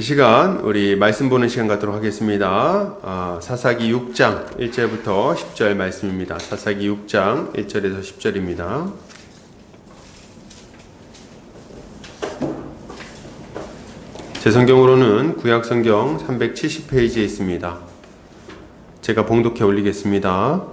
이 시간 우리 말씀 보는 시간 갖도록 하겠습니다. 사사기 6장 1절부터 10절 말씀입니다. 사사기 6장 1절에서 10절입니다. 제 성경으로는 구약성경 370페이지에 있습니다. 제가 봉독해 올리겠습니다.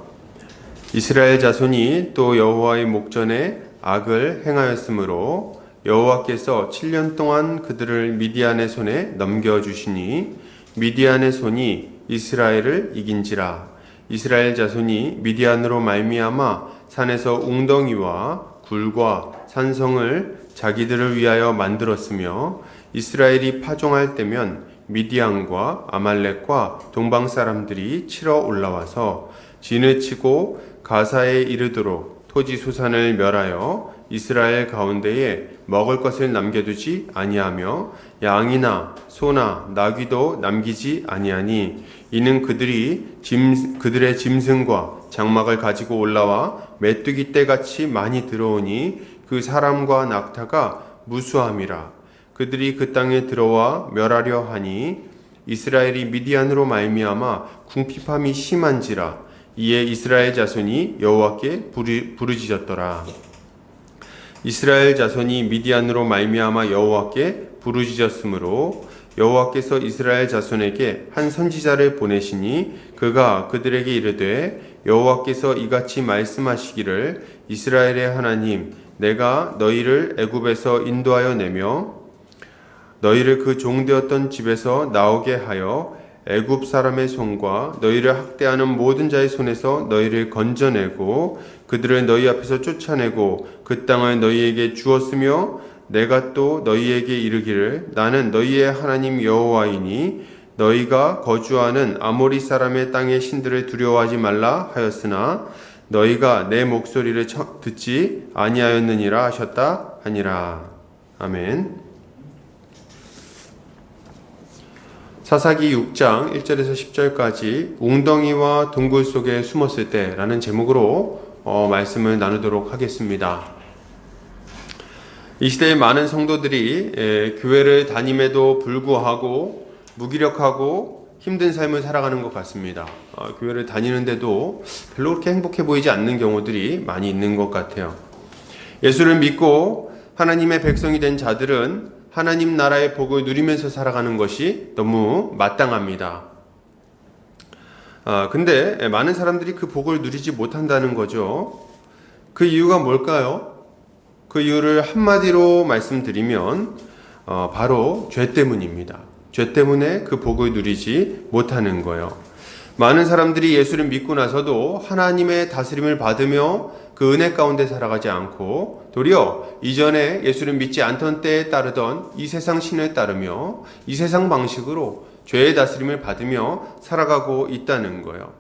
이스라엘 자손이 또 여호와의 목전에 악을 행하였으므로 여호와께서 7년 동안 그들을 미디안의 손에 넘겨주시니 미디안의 손이 이스라엘을 이긴지라. 이스라엘 자손이 미디안으로 말미암아 산에서 웅덩이와 굴과 산성을 자기들을 위하여 만들었으며 이스라엘이 파종할 때면 미디안과 아말렉과 동방 사람들이 치러 올라와서 진을 치고 가사에 이르도록 토지 소산을 멸하여 이스라엘 가운데에 먹을 것을 남겨두지 아니하며 양이나 소나 나귀도 남기지 아니하니 이는 그들의 짐승과 장막을 가지고 올라와 메뚜기 떼같이 많이 들어오니 그 사람과 낙타가 무수함이라. 그들이 그 땅에 들어와 멸하려 하니 이스라엘이 미디안으로 말미암아 궁핍함이 심한지라. 이에 이스라엘 자손이 여호와께 부르짖었더라. 이스라엘 자손이 미디안으로 말미암아 여호와께 부르짖었으므로 여호와께서 이스라엘 자손에게 한 선지자를 보내시니 그가 그들에게 이르되 여호와께서 이같이 말씀하시기를 이스라엘의 하나님 내가 너희를 애굽에서 인도하여 내며 너희를 그 종되었던 집에서 나오게 하여 애굽 사람의 손과 너희를 학대하는 모든 자의 손에서 너희를 건져내고 그들을 너희 앞에서 쫓아내고 그 땅을 너희에게 주었으며 내가 또 너희에게 이르기를 나는 너희의 하나님 여호와이니 너희가 거주하는 아모리 사람의 땅의 신들을 두려워하지 말라 하였으나 너희가 내 목소리를 듣지 아니하였느니라 하셨다 하니라. 아멘. 사사기 6장 1절에서 10절까지 웅덩이와 동굴 속에 숨었을 때라는 제목으로 말씀을 나누도록 하겠습니다. 이 시대에 많은 성도들이 교회를 다님에도 불구하고 무기력하고 힘든 삶을 살아가는 것 같습니다. 교회를 다니는데도 별로 그렇게 행복해 보이지 않는 경우들이 많이 있는 것 같아요. 예수를 믿고 하나님의 백성이 된 자들은 하나님 나라의 복을 누리면서 살아가는 것이 너무 마땅합니다. 근데 많은 사람들이 그 복을 누리지 못한다는 거죠. 그 이유가 뭘까요? 그 이유를 한마디로 말씀드리면 바로 죄 때문입니다. 죄 때문에 그 복을 누리지 못하는 거예요. 많은 사람들이 예수를 믿고 나서도 하나님의 다스림을 받으며 그 은혜 가운데 살아가지 않고 도리어 이전에 예수를 믿지 않던 때에 따르던 이 세상 신을 따르며 이 세상 방식으로 죄의 다스림을 받으며 살아가고 있다는 거예요.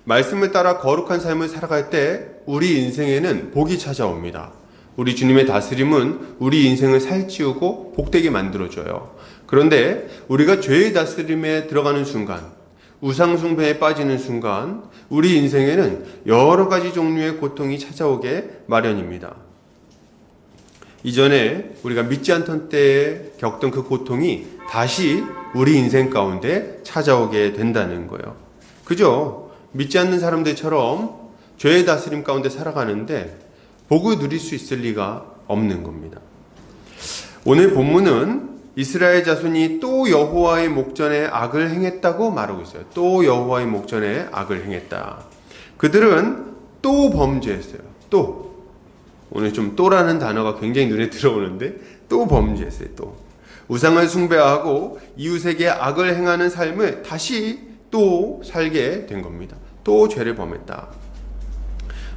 말씀을 따라 거룩한 삶을 살아갈 때 우리 인생에는 복이 찾아옵니다. 우리 주님의 다스림은 우리 인생을 살찌우고 복되게 만들어줘요. 그런데 우리가 죄의 다스림에 들어가는 순간, 우상숭배에 빠지는 순간 우리 인생에는 여러 가지 종류의 고통이 찾아오게 마련입니다. 이전에 우리가 믿지 않던 때에 겪던 그 고통이 다시 우리 인생 가운데 찾아오게 된다는 거예요. 그죠? 믿지 않는 사람들처럼 죄의 다스림 가운데 살아가는데 복을 누릴 수 있을 리가 없는 겁니다. 오늘 본문은 이스라엘 자손이 또 여호와의 목전에 악을 행했다고 말하고 있어요. 또 여호와의 목전에 악을 행했다. 그들은 또 범죄했어요. 또. 오늘 좀 또라는 단어가 굉장히 눈에 들어오는데 또 범죄했어요. 또. 우상을 숭배하고 이웃에게 악을 행하는 삶을 다시 또 살게 된 겁니다. 또 죄를 범했다.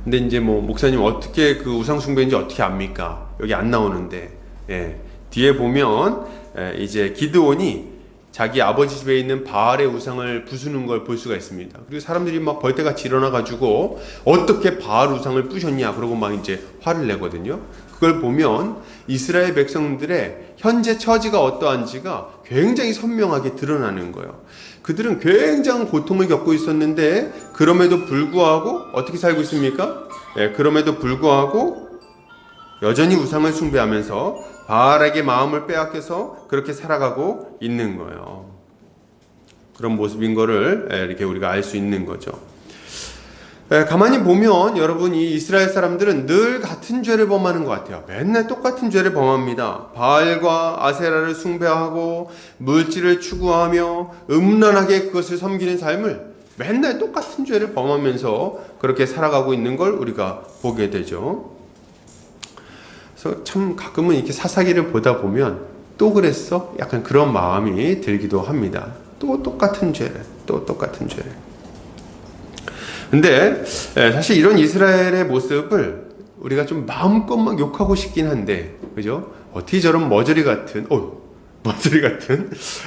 근데 이제 목사님 어떻게 그 우상 숭배인지 어떻게 압니까? 여기 안 나오는데. 뒤에 보면 이제 기드온이 자기 아버지 집에 있는 바알의 우상을 부수는 걸 볼 수가 있습니다. 그리고 사람들이 막 벌떼같이 일어나가지고 어떻게 바알 우상을 부셨냐 그러고 막 이제 화를 내거든요. 그걸 보면 이스라엘 백성들의 현재 처지가 어떠한지가 굉장히 선명하게 드러나는 거예요. 그들은 굉장한 고통을 겪고 있었는데 그럼에도 불구하고 어떻게 살고 있습니까? 그럼에도 불구하고 여전히 우상을 숭배하면서 바알에게 마음을 빼앗겨서 그렇게 살아가고 있는 거예요. 그런 모습인 거를 이렇게 우리가 알 수 있는 거죠. 가만히 보면 여러분, 이 이스라엘 사람들은 늘 같은 죄를 범하는 것 같아요. 맨날 똑같은 죄를 범합니다. 바알과 아세라를 숭배하고 물질을 추구하며 음란하게 그것을 섬기는 삶을 맨날 똑같은 죄를 범하면서 그렇게 살아가고 있는 걸 우리가 보게 되죠. 그래서 참 가끔은 이렇게 사사기를 보다 보면 또 그랬어? 약간 그런 마음이 들기도 합니다. 또 똑같은 죄를, 또 똑같은 죄를. 근데 사실 이런 이스라엘의 모습을 우리가 좀 마음껏 막 욕하고 싶긴 한데, 그죠? 어떻게 저런 머저리 같은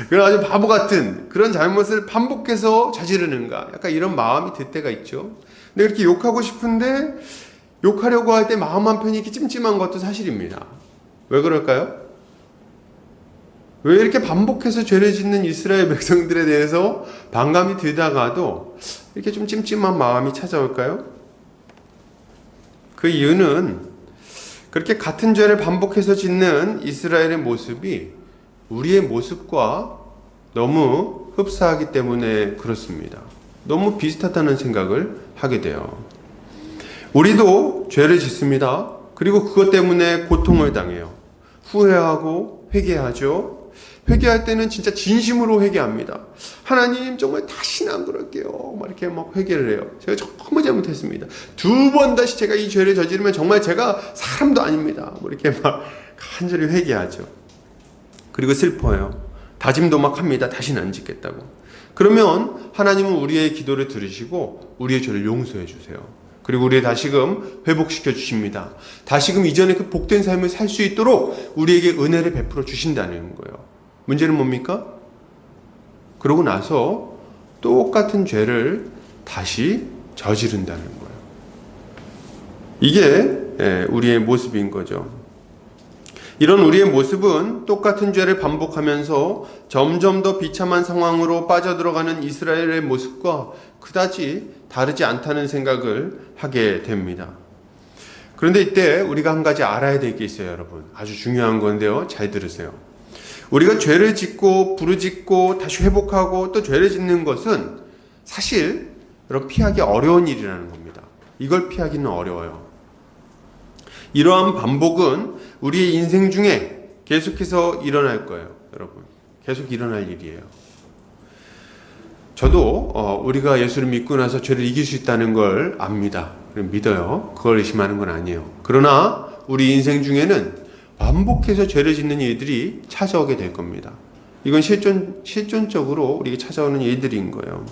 그런 아주 바보 같은 그런 잘못을 반복해서 저지르는가, 약간 이런 마음이 들 때가 있죠. 근데 그렇게 욕하고 싶은데 욕하려고 할 때 마음 한편이 이렇게 찜찜한 것도 사실입니다. 왜 그럴까요? 왜 이렇게 반복해서 죄를 짓는 이스라엘 백성들에 대해서 반감이 들다가도 이렇게 좀 찜찜한 마음이 찾아올까요? 그 이유는 그렇게 같은 죄를 반복해서 짓는 이스라엘의 모습이 우리의 모습과 너무 흡사하기 때문에 그렇습니다. 너무 비슷하다는 생각을 하게 돼요. 우리도 죄를 짓습니다. 그리고 그것 때문에 고통을 당해요. 후회하고 회개하죠. 회개할 때는 진짜 진심으로 회개합니다. 하나님, 정말 다시는 안 그럴게요. 막 이렇게 막 회개를 해요. 제가 정말 잘못했습니다. 2번 다시 제가 이 죄를 저지르면 정말 제가 사람도 아닙니다. 뭐 이렇게 막 간절히 회개하죠. 그리고 슬퍼요. 다짐도 막 합니다. 다시는 안 짓겠다고. 그러면 하나님은 우리의 기도를 들으시고 우리의 죄를 용서해 주세요. 그리고 우리의 다시금 회복시켜 주십니다. 다시금 이전에 그 복된 삶을 살 수 있도록 우리에게 은혜를 베풀어 주신다는 거예요. 문제는 뭡니까? 그러고 나서 똑같은 죄를 다시 저지른다는 거예요. 이게 우리의 모습인 거죠. 이런 우리의 모습은 똑같은 죄를 반복하면서 점점 더 비참한 상황으로 빠져들어가는 이스라엘의 모습과 그다지 다르지 않다는 생각을 하게 됩니다. 그런데 이때 우리가 한 가지 알아야 될 게 있어요, 여러분. 아주 중요한 건데요. 잘 들으세요. 우리가 죄를 짓고 부르짖고 다시 회복하고 또 죄를 짓는 것은 사실 여러분 피하기 어려운 일이라는 겁니다. 이걸 피하기는 어려워요. 이러한 반복은 우리의 인생 중에 계속해서 일어날 거예요, 여러분. 계속 일어날 일이에요. 저도 우리가 예수를 믿고 나서 죄를 이길 수 있다는 걸 압니다. 믿어요. 그걸 의심하는 건 아니에요. 그러나 우리 인생 중에는 반복해서 죄를 짓는 일들이 찾아오게 될 겁니다. 이건 실존적으로 우리에게 찾아오는 일들인 거예요.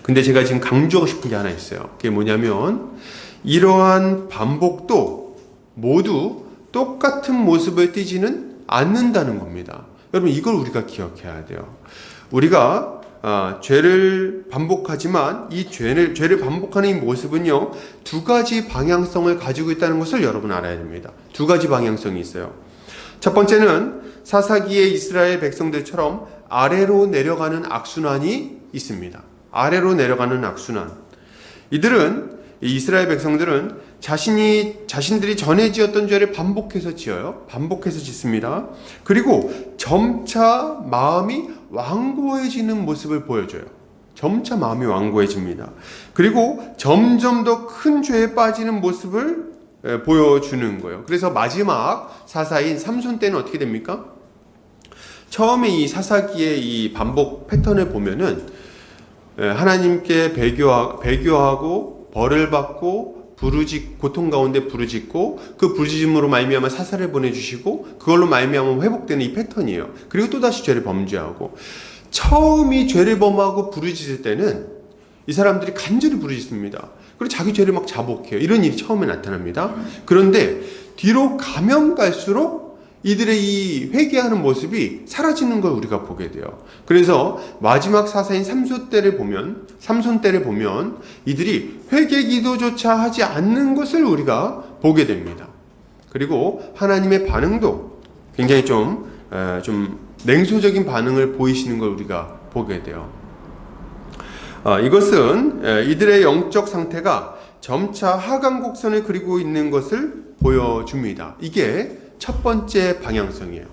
근데 제가 지금 강조하고 싶은 게 하나 있어요. 그게 뭐냐면 이러한 반복도 모두 똑같은 모습을 띠지는 않는다는 겁니다. 여러분, 이걸 우리가 기억해야 돼요. 우리가 죄를 반복하지만 이 죄를 반복하는 이 모습은요, 두 가지 방향성을 가지고 있다는 것을 여러분 알아야 됩니다. 두 가지 방향성이 있어요. 첫 번째는 사사기의 이스라엘 백성들처럼 아래로 내려가는 악순환이 있습니다. 아래로 내려가는 악순환. 이스라엘 백성들은 자신들이 전에 지었던 죄를 반복해서 지어요. 반복해서 짓습니다. 그리고 점차 마음이 완고해지는 모습을 보여줘요. 점차 마음이 완고해집니다. 그리고 점점 더 큰 죄에 빠지는 모습을 보여주는 거예요. 그래서 마지막 사사인 삼손 때는 어떻게 됩니까? 처음에 이 사사기의 이 반복 패턴을 보면은 하나님께 배교하고 벌을 받고 고통 가운데 부르짖고 그 부르짖음으로 말미암아 사사를 보내주시고 그걸로 말미암아 회복되는 이 패턴이에요. 그리고 또다시 죄를 범죄하고, 처음이 죄를 범하고 부르짖을 때는 이 사람들이 간절히 부르짖습니다. 그리고 자기 죄를 막 자복해요. 이런 일이 처음에 나타납니다. 그런데 뒤로 가면 갈수록 이들의 이 회개하는 모습이 사라지는 걸 우리가 보게 돼요. 그래서 마지막 사사인 삼손 때를 보면 이들이 회개 기도조차 하지 않는 것을 우리가 보게 됩니다. 그리고 하나님의 반응도 굉장히 좀 냉소적인 반응을 보이시는 걸 우리가 보게 돼요. 이것은 이들의 영적 상태가 점차 하강 곡선을 그리고 있는 것을 보여줍니다. 이게 첫 번째 방향성이에요.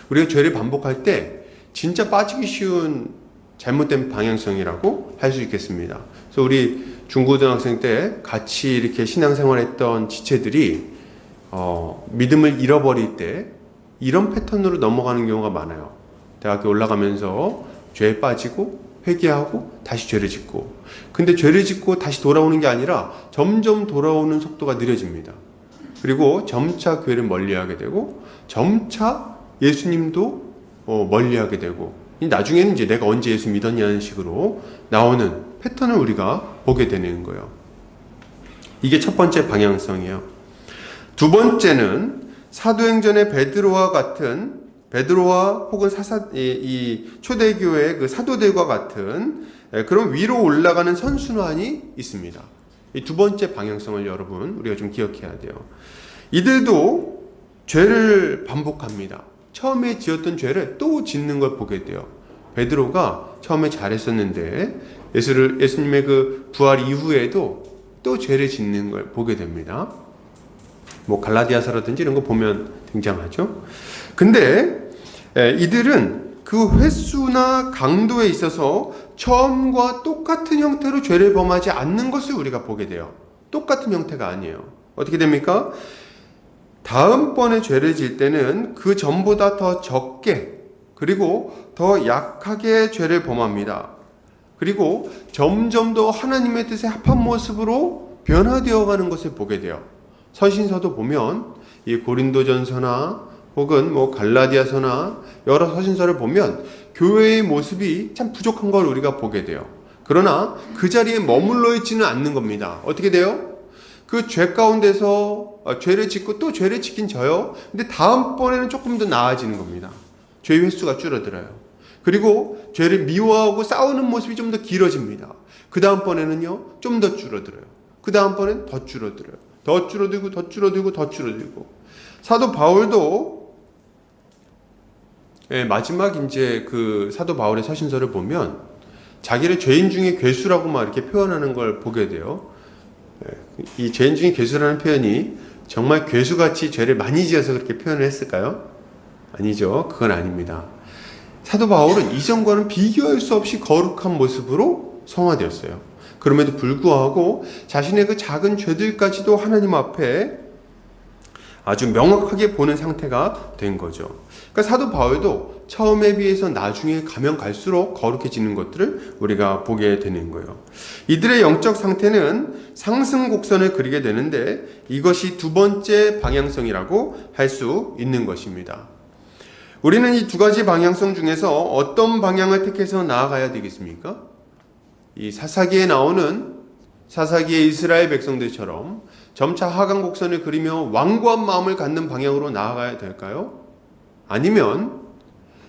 우리가 죄를 반복할 때 진짜 빠지기 쉬운 잘못된 방향성이라고 할 수 있겠습니다. 그래서 우리 중고등학생 때 같이 이렇게 신앙생활했던 지체들이 믿음을 잃어버릴 때 이런 패턴으로 넘어가는 경우가 많아요. 대학교 올라가면서 죄에 빠지고 회개하고 다시 죄를 짓고, 근데 죄를 짓고 다시 돌아오는 게 아니라 점점 돌아오는 속도가 느려집니다. 그리고 점차 교회를 멀리하게 되고 점차 예수님도 멀리하게 되고, 나중에는 이제 내가 언제 예수 믿었냐는 식으로 나오는 패턴을 우리가 보게 되는 거예요. 이게 첫 번째 방향성이에요. 두 번째는 사도행전의 베드로와 혹은 이 초대교회의 그 사도들과 같은 그런 위로 올라가는 선순환이 있습니다. 이 두 번째 방향성을 여러분 우리가 좀 기억해야 돼요. 이들도 죄를 반복합니다. 처음에 지었던 죄를 또 짓는 걸 보게 돼요. 베드로가 처음에 잘했었는데 예수님의 그 부활 이후에도 또 죄를 짓는 걸 보게 됩니다. 뭐 갈라디아서라든지 이런 거 보면 등장하죠. 근데 이들은 그 횟수나 강도에 있어서 처음과 똑같은 형태로 죄를 범하지 않는 것을 우리가 보게 돼요. 똑같은 형태가 아니에요. 어떻게 됩니까? 다음번에 죄를 지을 때는 그 전보다 더 적게 그리고 더 약하게 죄를 범합니다. 그리고 점점 더 하나님의 뜻에 합한 모습으로 변화되어 가는 것을 보게 돼요. 서신서도 보면 이 고린도전서나 혹은 뭐 갈라디아서나 여러 서신서를 보면 교회의 모습이 참 부족한 걸 우리가 보게 돼요. 그러나 그 자리에 머물러 있지는 않는 겁니다. 어떻게 돼요? 그 죄 가운데서 죄를 짓고 또 죄를 짓긴 져요. 근데 다음번에는 조금 더 나아지는 겁니다. 죄의 횟수가 줄어들어요. 그리고 죄를 미워하고 싸우는 모습이 좀 더 길어집니다. 그 다음번에는요 좀 더 줄어들어요. 그 다음번엔 더 줄어들어요. 더 줄어들고 더 줄어들고 더 줄어들고. 사도 바울도 마지막 이제 그 사도 바울의 서신서를 보면 자기를 죄인 중에 괴수라고 막 이렇게 표현하는 걸 보게 돼요. 이 죄인 중에 괴수라는 표현이 정말 괴수같이 죄를 많이 지어서 그렇게 표현을 했을까요? 아니죠. 그건 아닙니다. 사도 바울은 이전과는 비교할 수 없이 거룩한 모습으로 성화되었어요. 그럼에도 불구하고 자신의 그 작은 죄들까지도 하나님 앞에 아주 명확하게 보는 상태가 된 거죠. 그러니까 사도 바울도 처음에 비해서 나중에 가면 갈수록 거룩해지는 것들을 우리가 보게 되는 거예요. 이들의 영적 상태는 상승 곡선을 그리게 되는데 이것이 두 번째 방향성이라고 할 수 있는 것입니다. 우리는 이 두 가지 방향성 중에서 어떤 방향을 택해서 나아가야 되겠습니까? 이 사사기에 나오는 사사기의 이스라엘 백성들처럼 점차 하강 곡선을 그리며 완고한 마음을 갖는 방향으로 나아가야 될까요? 아니면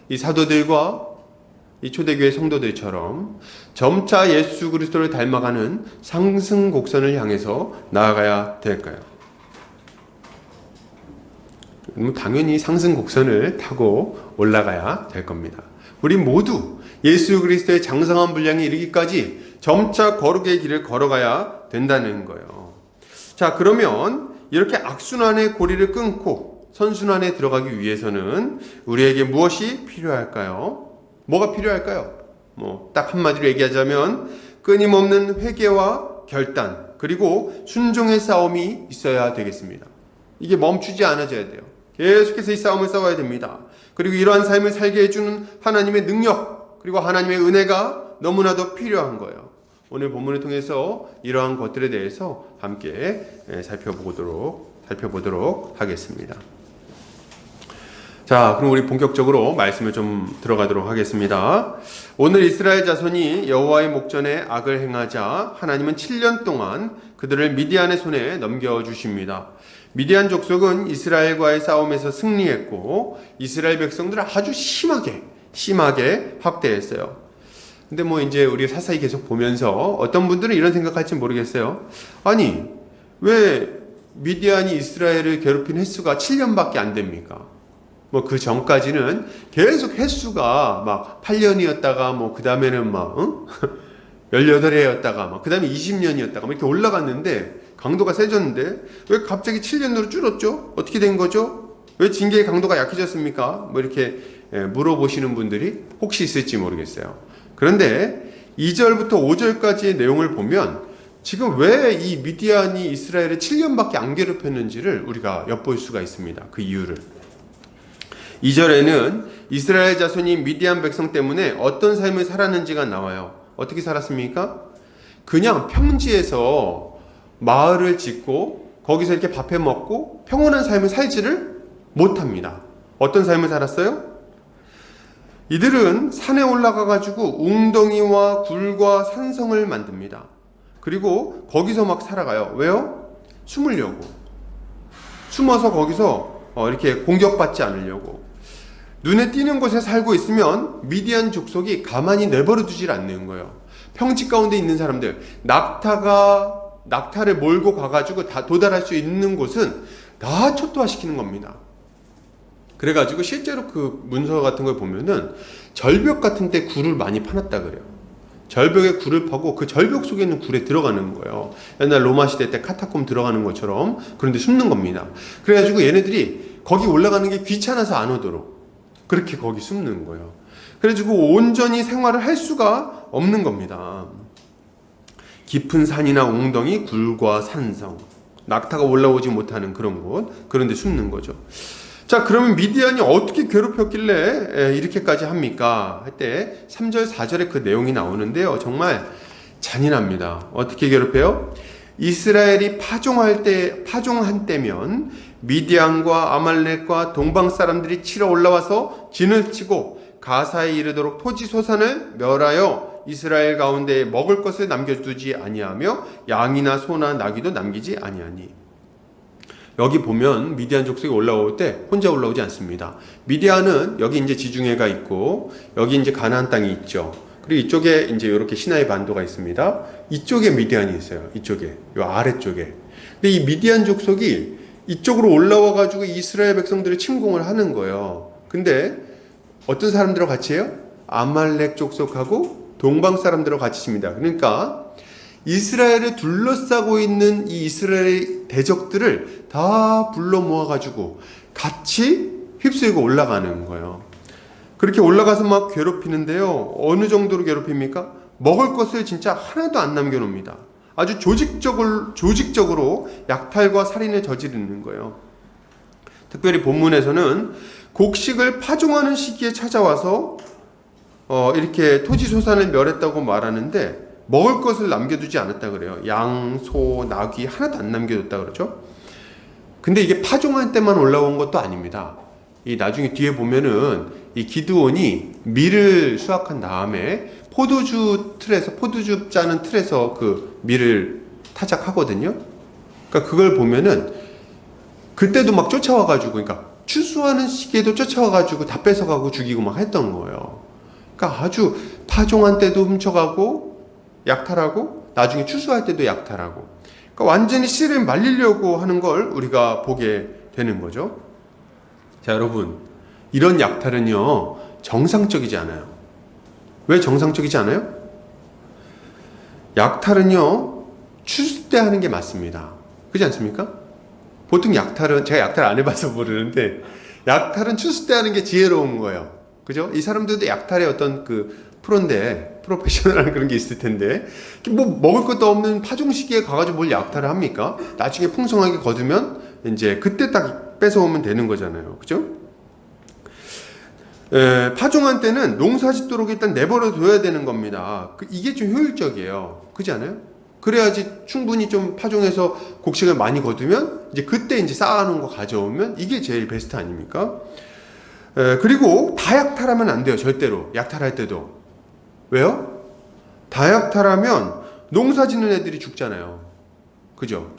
이 사도들과 이 초대교회 성도들처럼 점차 예수 그리스도를 닮아가는 상승 곡선을 향해서 나아가야 될까요? 당연히 상승 곡선을 타고 올라가야 될 겁니다. 우리 모두 예수 그리스도의 장성한 분량에 이르기까지 점차 거룩의 길을 걸어가야 된다는 거예요. 자, 그러면 이렇게 악순환의 고리를 끊고 선순환에 들어가기 위해서는 우리에게 무엇이 필요할까요? 뭐가 필요할까요? 딱 한마디로 얘기하자면 끊임없는 회개와 결단 그리고 순종의 싸움이 있어야 되겠습니다. 이게 멈추지 않아져야 돼요. 계속해서 이 싸움을 싸워야 됩니다. 그리고 이러한 삶을 살게 해주는 하나님의 능력 그리고 하나님의 은혜가 너무나도 필요한 거예요. 오늘 본문을 통해서 이러한 것들에 대해서 함께 살펴보도록 하겠습니다. 자, 그럼 우리 본격적으로 말씀을 좀 들어가도록 하겠습니다. 오늘 이스라엘 자손이 여호와의 목전에 악을 행하자 하나님은 7년 동안 그들을 미디안의 손에 넘겨주십니다. 미디안 족속은 이스라엘과의 싸움에서 승리했고 이스라엘 백성들을 아주 심하게 학대했어요. 근데 이제 우리 사사히 계속 보면서 어떤 분들은 이런 생각할지 모르겠어요. 아니, 왜 미디안이 이스라엘을 괴롭힌 횟수가 7년밖에 안 됩니까? 그 전까지는 계속 횟수가 막 8년이었다가 그 다음에는 18해였다가 그 다음에 20년이었다가 이렇게 올라갔는데 강도가 세졌는데 왜 갑자기 7년으로 줄었죠? 어떻게 된 거죠? 왜 징계의 강도가 약해졌습니까? 뭐 이렇게 물어보시는 분들이 혹시 있을지 모르겠어요. 그런데 2절부터 5절까지의 내용을 보면 지금 왜 이 미디안이 이스라엘을 7년밖에 안 괴롭혔는지를 우리가 엿볼 수가 있습니다. 그 이유를. 2절에는 이스라엘 자손이 미디안 백성 때문에 어떤 삶을 살았는지가 나와요. 어떻게 살았습니까? 그냥 평지에서 마을을 짓고 거기서 이렇게 밥해 먹고 평온한 삶을 살지를 못합니다. 어떤 삶을 살았어요? 이들은 산에 올라가 가지고 웅덩이와 굴과 산성을 만듭니다. 그리고 거기서 막 살아가요. 왜요? 숨으려고. 숨어서 거기서 이렇게 공격받지 않으려고. 눈에 띄는 곳에 살고 있으면 미디안 족속이 가만히 내버려 두질 않는 거예요. 평지 가운데 있는 사람들, 낙타를 몰고 가가지고 다 도달할 수 있는 곳은 다 초토화시키는 겁니다. 그래가지고 실제로 그 문서 같은 걸 보면은 절벽 같은 데 굴을 많이 파놨다 그래요. 절벽에 굴을 파고 그 절벽 속에 있는 굴에 들어가는 거예요. 옛날 로마 시대 때 카타콤 들어가는 것처럼 그런데 숨는 겁니다. 그래가지고 얘네들이 거기 올라가는 게 귀찮아서 안 오도록 그렇게 거기 숨는 거예요. 그래가지고 온전히 생활을 할 수가 없는 겁니다. 깊은 산이나 웅덩이, 굴과 산성, 낙타가 올라오지 못하는 그런 곳, 그런데 숨는 거죠. 자, 그러면 미디안이 어떻게 괴롭혔길래 이렇게까지 합니까? 할 때 3절, 4절에 그 내용이 나오는데요. 정말 잔인합니다. 어떻게 괴롭혀요? 이스라엘이 파종한 때면 미디안과 아말렉과 동방 사람들이 치러 올라와서 진을 치고 가사에 이르도록 토지 소산을 멸하여 이스라엘 가운데 먹을 것을 남겨두지 아니하며 양이나 소나 나귀도 남기지 아니하니. 여기 보면 미디안 족속이 올라올 때 혼자 올라오지 않습니다. 미디안은 여기 이제 지중해가 있고 여기 이제 가나안 땅이 있죠. 그리고 이쪽에 이제 이렇게 시나이 반도가 있습니다. 이쪽에 미디안이 있어요. 이쪽에, 요 아래쪽에. 근데 이 미디안 족속이 이쪽으로 올라와 가지고 이스라엘 백성들을 침공을 하는 거예요. 근데 어떤 사람들하고 같이 해요? 아말렉 족속하고 동방 사람들하고 같이 칩니다. 그러니까 이스라엘을 둘러싸고 있는 이 이스라엘 대적들을 다 불러 모아가지고 같이 휩쓸고 올라가는 거예요. 그렇게 올라가서 막 괴롭히는데요. 어느 정도로 괴롭힙니까? 먹을 것을 진짜 하나도 안 남겨놓습니다. 아주 조직적으로 약탈과 살인을 저지르는 거예요. 특별히 본문에서는 곡식을 파종하는 시기에 찾아와서 이렇게 토지 소산을 멸했다고 말하는데 먹을 것을 남겨두지 않았다 그래요. 양, 소, 나귀 하나도 안 남겨뒀다 그러죠. 근데 이게 파종할 때만 올라온 것도 아닙니다. 이 나중에 뒤에 보면은 이 기드온이 밀을 수확한 다음에 포도주 짜는 틀에서 그 밀을 타작하거든요. 그러니까 그걸 보면은 그때도 막 쫓아와가지고, 그러니까 추수하는 시기에도 쫓아와가지고 다 뺏어가고 죽이고 막 했던 거예요. 그러니까 아주 파종한 때도 훔쳐가고 약탈하고 나중에 추수할 때도 약탈하고, 그러니까 완전히 씨를 말리려고 하는 걸 우리가 보게 되는 거죠. 자, 여러분, 이런 약탈은요 정상적이지 않아요. 왜 정상적이지 않아요? 약탈은요 추수 때 하는 게 맞습니다. 그렇지 않습니까? 보통 약탈은, 제가 약탈 안 해봐서 모르는데 약탈은 추수 때 하는 게 지혜로운 거예요. 그죠? 이 사람들도 약탈의 어떤 그 프로페셔널한 그런 게 있을 텐데, 뭐 먹을 것도 없는 파종 시기에 가가지고 뭘 약탈을 합니까? 나중에 풍성하게 거두면 이제 그때 딱 뺏어오면 되는 거잖아요. 그죠? 파종한 때는 농사짓도록 일단 내버려 둬야 되는 겁니다. 이게 좀 효율적이에요. 그렇지 않아요? 그래야지 충분히 좀 파종해서 곡식을 많이 거두면 이제 그때 이제 쌓아놓은 거 가져오면 이게 제일 베스트 아닙니까? 그리고 다 약탈하면 안 돼요. 절대로. 약탈할 때도. 왜요? 다 약탈하면 농사 짓는 애들이 죽잖아요. 그죠?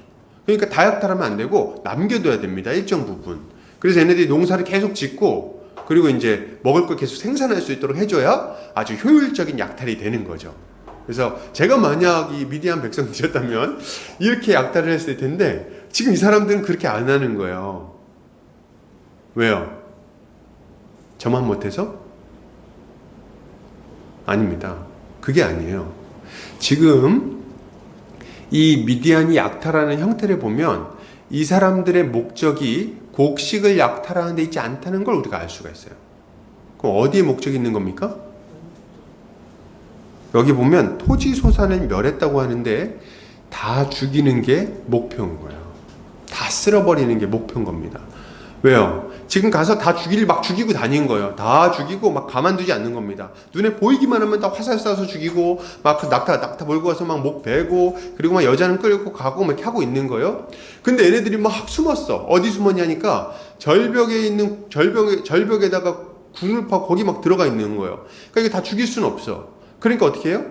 그러니까 다 약탈하면 안 되고 남겨둬야 됩니다. 일정 부분. 그래서 얘네들이 농사를 계속 짓고 그리고 이제 먹을 걸 계속 생산할 수 있도록 해줘야 아주 효율적인 약탈이 되는 거죠. 그래서 제가 만약 이 미디안 백성들이었다면 이렇게 약탈을 했을 텐데 지금 이 사람들은 그렇게 안 하는 거예요. 왜요? 저만 못해서? 아닙니다. 그게 아니에요. 지금 이 미디안이 약탈하는 형태를 보면 이 사람들의 목적이 곡식을 약탈하는 데 있지 않다는 걸 우리가 알 수가 있어요. 그럼 어디에 목적이 있는 겁니까? 여기 보면 토지소산을 멸했다고 하는데 다 죽이는 게 목표인 거예요. 다 쓸어버리는 게 목표인 겁니다. 왜요? 지금 가서 다 막 죽이고 다닌 거예요. 다 죽이고 막 가만두지 않는 겁니다. 눈에 보이기만 하면 다 화살 쏴서 죽이고 막 그 낙타 몰고 가서 막 목 베고 그리고 막 여자는 끌고 가고 막 이렇게 하고 있는 거예요. 근데 얘네들이 막 숨었어. 어디 숨었냐니까 절벽에다가 굴을 파고 거기 막 들어가 있는 거예요. 그러니까 이게 다 죽일 수는 없어. 그러니까 어떻게 해요?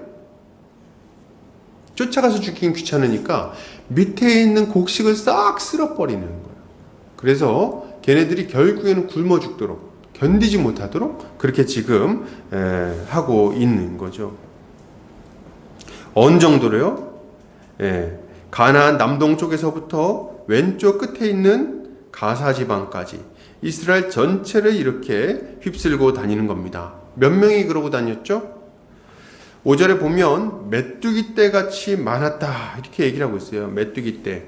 쫓아가서 죽이긴 귀찮으니까 밑에 있는 곡식을 싹 쓸어버리는 거예요. 그래서 걔네들이 결국에는 굶어 죽도록 견디지 못하도록 그렇게 지금 하고 있는 거죠. 어느 정도로요? 가나안 남동쪽에서부터 왼쪽 끝에 있는 가사 지방까지 이스라엘 전체를 이렇게 휩쓸고 다니는 겁니다. 몇 명이 그러고 다녔죠? 5절에 보면 메뚜기 떼 같이 많았다 이렇게 얘기를 하고 있어요. 메뚜기 떼.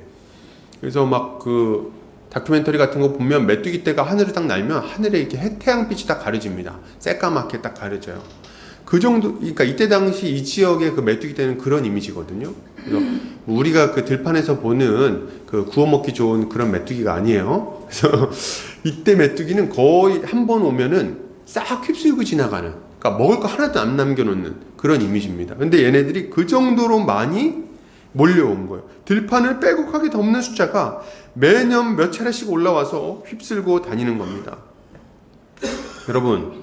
그래서 막 그 다큐멘터리 같은 거 보면 메뚜기 떼가 하늘을 딱 날면 하늘에 이렇게 태양빛이 딱 가려집니다. 새까맣게 딱 가려져요. 그 정도, 그러니까 이때 당시 이 지역의 그 메뚜기 떼는 그런 이미지거든요. 그래서 우리가 그 들판에서 보는 그 구워 먹기 좋은 그런 메뚜기가 아니에요. 그래서 이때 메뚜기는 거의 한 번 오면은 싹 휩쓸고 지나가는, 그러니까 먹을 거 하나도 안 남겨놓는 그런 이미지입니다. 근데 얘네들이 그 정도로 많이 몰려온 거예요. 들판을 빼곡하게 덮는 숫자가 매년 몇 차례씩 올라와서 휩쓸고 다니는 겁니다. 여러분,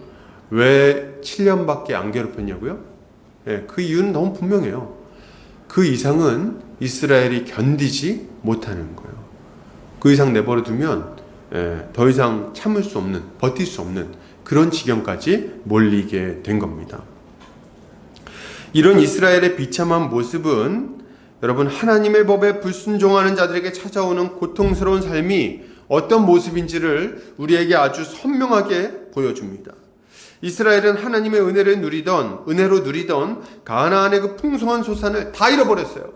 왜 7년밖에 안 괴롭혔냐고요? 그 이유는 너무 분명해요. 그 이상은 이스라엘이 견디지 못하는 거예요. 그 이상 내버려 두면 더 이상 참을 수 없는, 버틸 수 없는 그런 지경까지 몰리게 된 겁니다. 이런 이스라엘의 비참한 모습은 여러분, 하나님의 법에 불순종하는 자들에게 찾아오는 고통스러운 삶이 어떤 모습인지를 우리에게 아주 선명하게 보여줍니다. 이스라엘은 하나님의 은혜로 누리던 가나안의 그 풍성한 소산을 다 잃어버렸어요.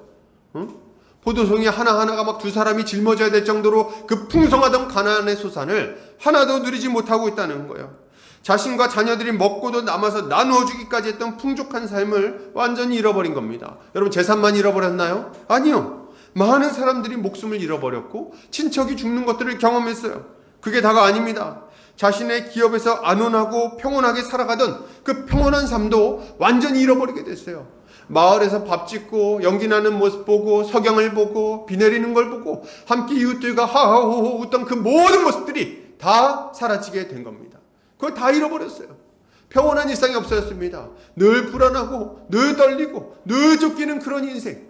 포도송이 하나하나가 막 두 사람이 짊어져야 될 정도로 그 풍성하던 가나안의 소산을 하나도 누리지 못하고 있다는 거예요. 자신과 자녀들이 먹고도 남아서 나누어 주기까지 했던 풍족한 삶을 완전히 잃어버린 겁니다. 여러분, 재산만 잃어버렸나요? 아니요. 많은 사람들이 목숨을 잃어버렸고 친척이 죽는 것들을 경험했어요. 그게 다가 아닙니다. 자신의 기업에서 안온하고 평온하게 살아가던 그 평온한 삶도 완전히 잃어버리게 됐어요. 마을에서 밥 짓고 연기 나는 모습 보고 석양을 보고 비 내리는 걸 보고 함께 이웃들과 하하호호 웃던 그 모든 모습들이 다 사라지게 된 겁니다. 그걸 다 잃어버렸어요. 평온한 일상이 없어졌습니다. 늘 불안하고 늘 떨리고 늘 쫓기는 그런 인생,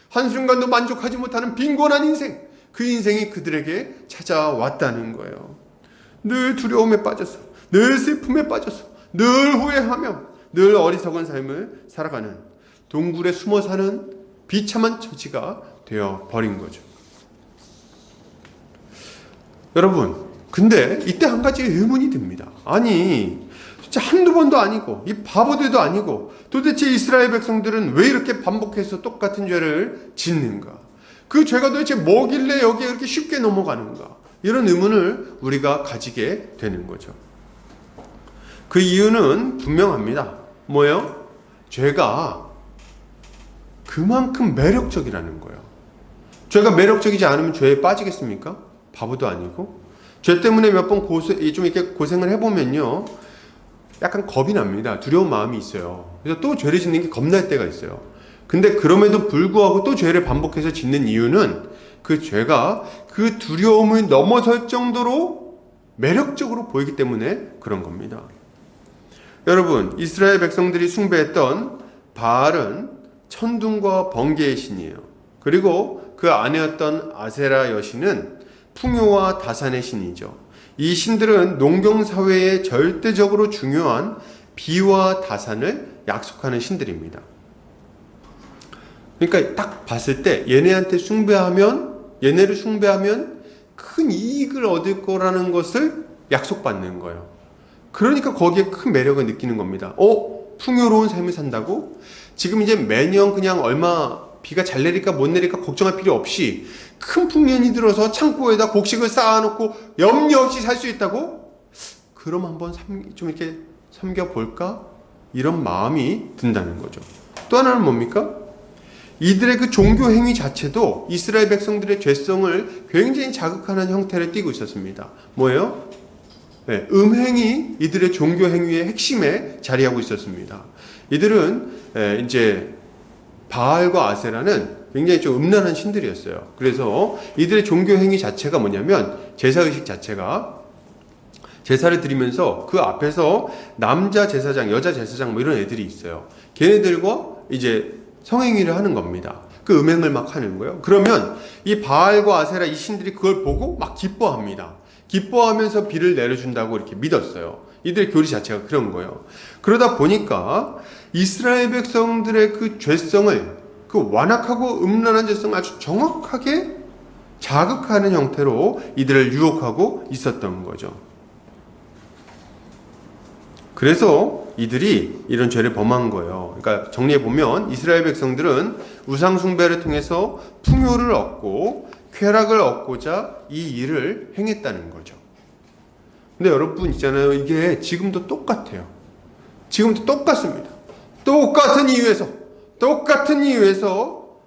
한순간도 만족하지 못하는 빈곤한 인생, 그 인생이 그들에게 찾아왔다는 거예요. 늘 두려움에 빠져서, 늘 슬픔에 빠져서, 늘 후회하며 늘 어리석은 삶을 살아가는, 동굴에 숨어 사는 비참한 처지가 되어버린 거죠. 여러분, 근데 이때 한 가지 의문이 듭니다. 아니, 진짜 한두 번도 아니고 이 바보들도 아니고 도대체 이스라엘 백성들은 왜 이렇게 반복해서 똑같은 죄를 짓는가? 그 죄가 도대체 뭐길래 여기에 그렇게 쉽게 넘어가는가? 이런 의문을 우리가 가지게 되는 거죠. 그 이유는 분명합니다. 뭐예요? 죄가 그만큼 매력적이라는 거예요. 죄가 매력적이지 않으면 죄에 빠지겠습니까? 바보도 아니고. 죄 때문에 몇 번 좀 이렇게 고생을 해보면요, 약간 겁이 납니다. 두려운 마음이 있어요. 그래서 또 죄를 짓는 게 겁날 때가 있어요. 근데 그럼에도 불구하고 또 죄를 반복해서 짓는 이유는 그 죄가 그 두려움을 넘어설 정도로 매력적으로 보이기 때문에 그런 겁니다. 여러분, 이스라엘 백성들이 숭배했던 바알은 천둥과 번개의 신이에요. 그리고 그 아내였던 아세라 여신은 풍요와 다산의 신이죠. 이 신들은 농경사회에 절대적으로 중요한 비와 다산을 약속하는 신들입니다. 그러니까 딱 봤을 때 얘네를 숭배하면 큰 이익을 얻을 거라는 것을 약속받는 거예요. 그러니까 거기에 큰 매력을 느끼는 겁니다. 풍요로운 삶을 산다고? 지금 이제 매년 그냥 얼마 비가 잘 내릴까 못 내릴까 걱정할 필요 없이 큰 풍년이 들어서 창고에다 곡식을 쌓아놓고 염려 없이 살 수 있다고? 그럼 한번 좀 이렇게 섬겨볼까? 이런 마음이 든다는 거죠. 또 하나는 뭡니까? 이들의 그 종교 행위 자체도 이스라엘 백성들의 죄성을 굉장히 자극하는 형태를 띠고 있었습니다. 뭐예요? 네, 음행이 이들의 종교 행위의 핵심에 자리하고 있었습니다. 이들은 이제 바알과 아세라는 굉장히 좀 음란한 신들이었어요. 그래서 이들의 종교 행위 자체가 뭐냐면 제사의식 자체가 제사를 드리면서 그 앞에서 남자 제사장, 여자 제사장 뭐 이런 애들이 있어요. 걔네들과 이제 성행위를 하는 겁니다. 그 음행을 막 하는 거예요. 그러면 이 바알과 아세라 이 신들이 그걸 보고 막 기뻐합니다. 기뻐하면서 비를 내려준다고 이렇게 믿었어요. 이들의 교리 자체가 그런 거예요. 그러다 보니까 이스라엘 백성들의 그 죄성을, 그 완악하고 음란한 죄성을 아주 정확하게 자극하는 형태로 이들을 유혹하고 있었던 거죠. 그래서 이들이 이런 죄를 범한 거예요. 그러니까 정리해보면 이스라엘 백성들은 우상숭배를 통해서 풍요를 얻고 쾌락을 얻고자 이 일을 행했다는 거죠. 근데 여러분 있잖아요. 이게 지금도 똑같아요. 지금도 똑같습니다. 똑같은 이유에서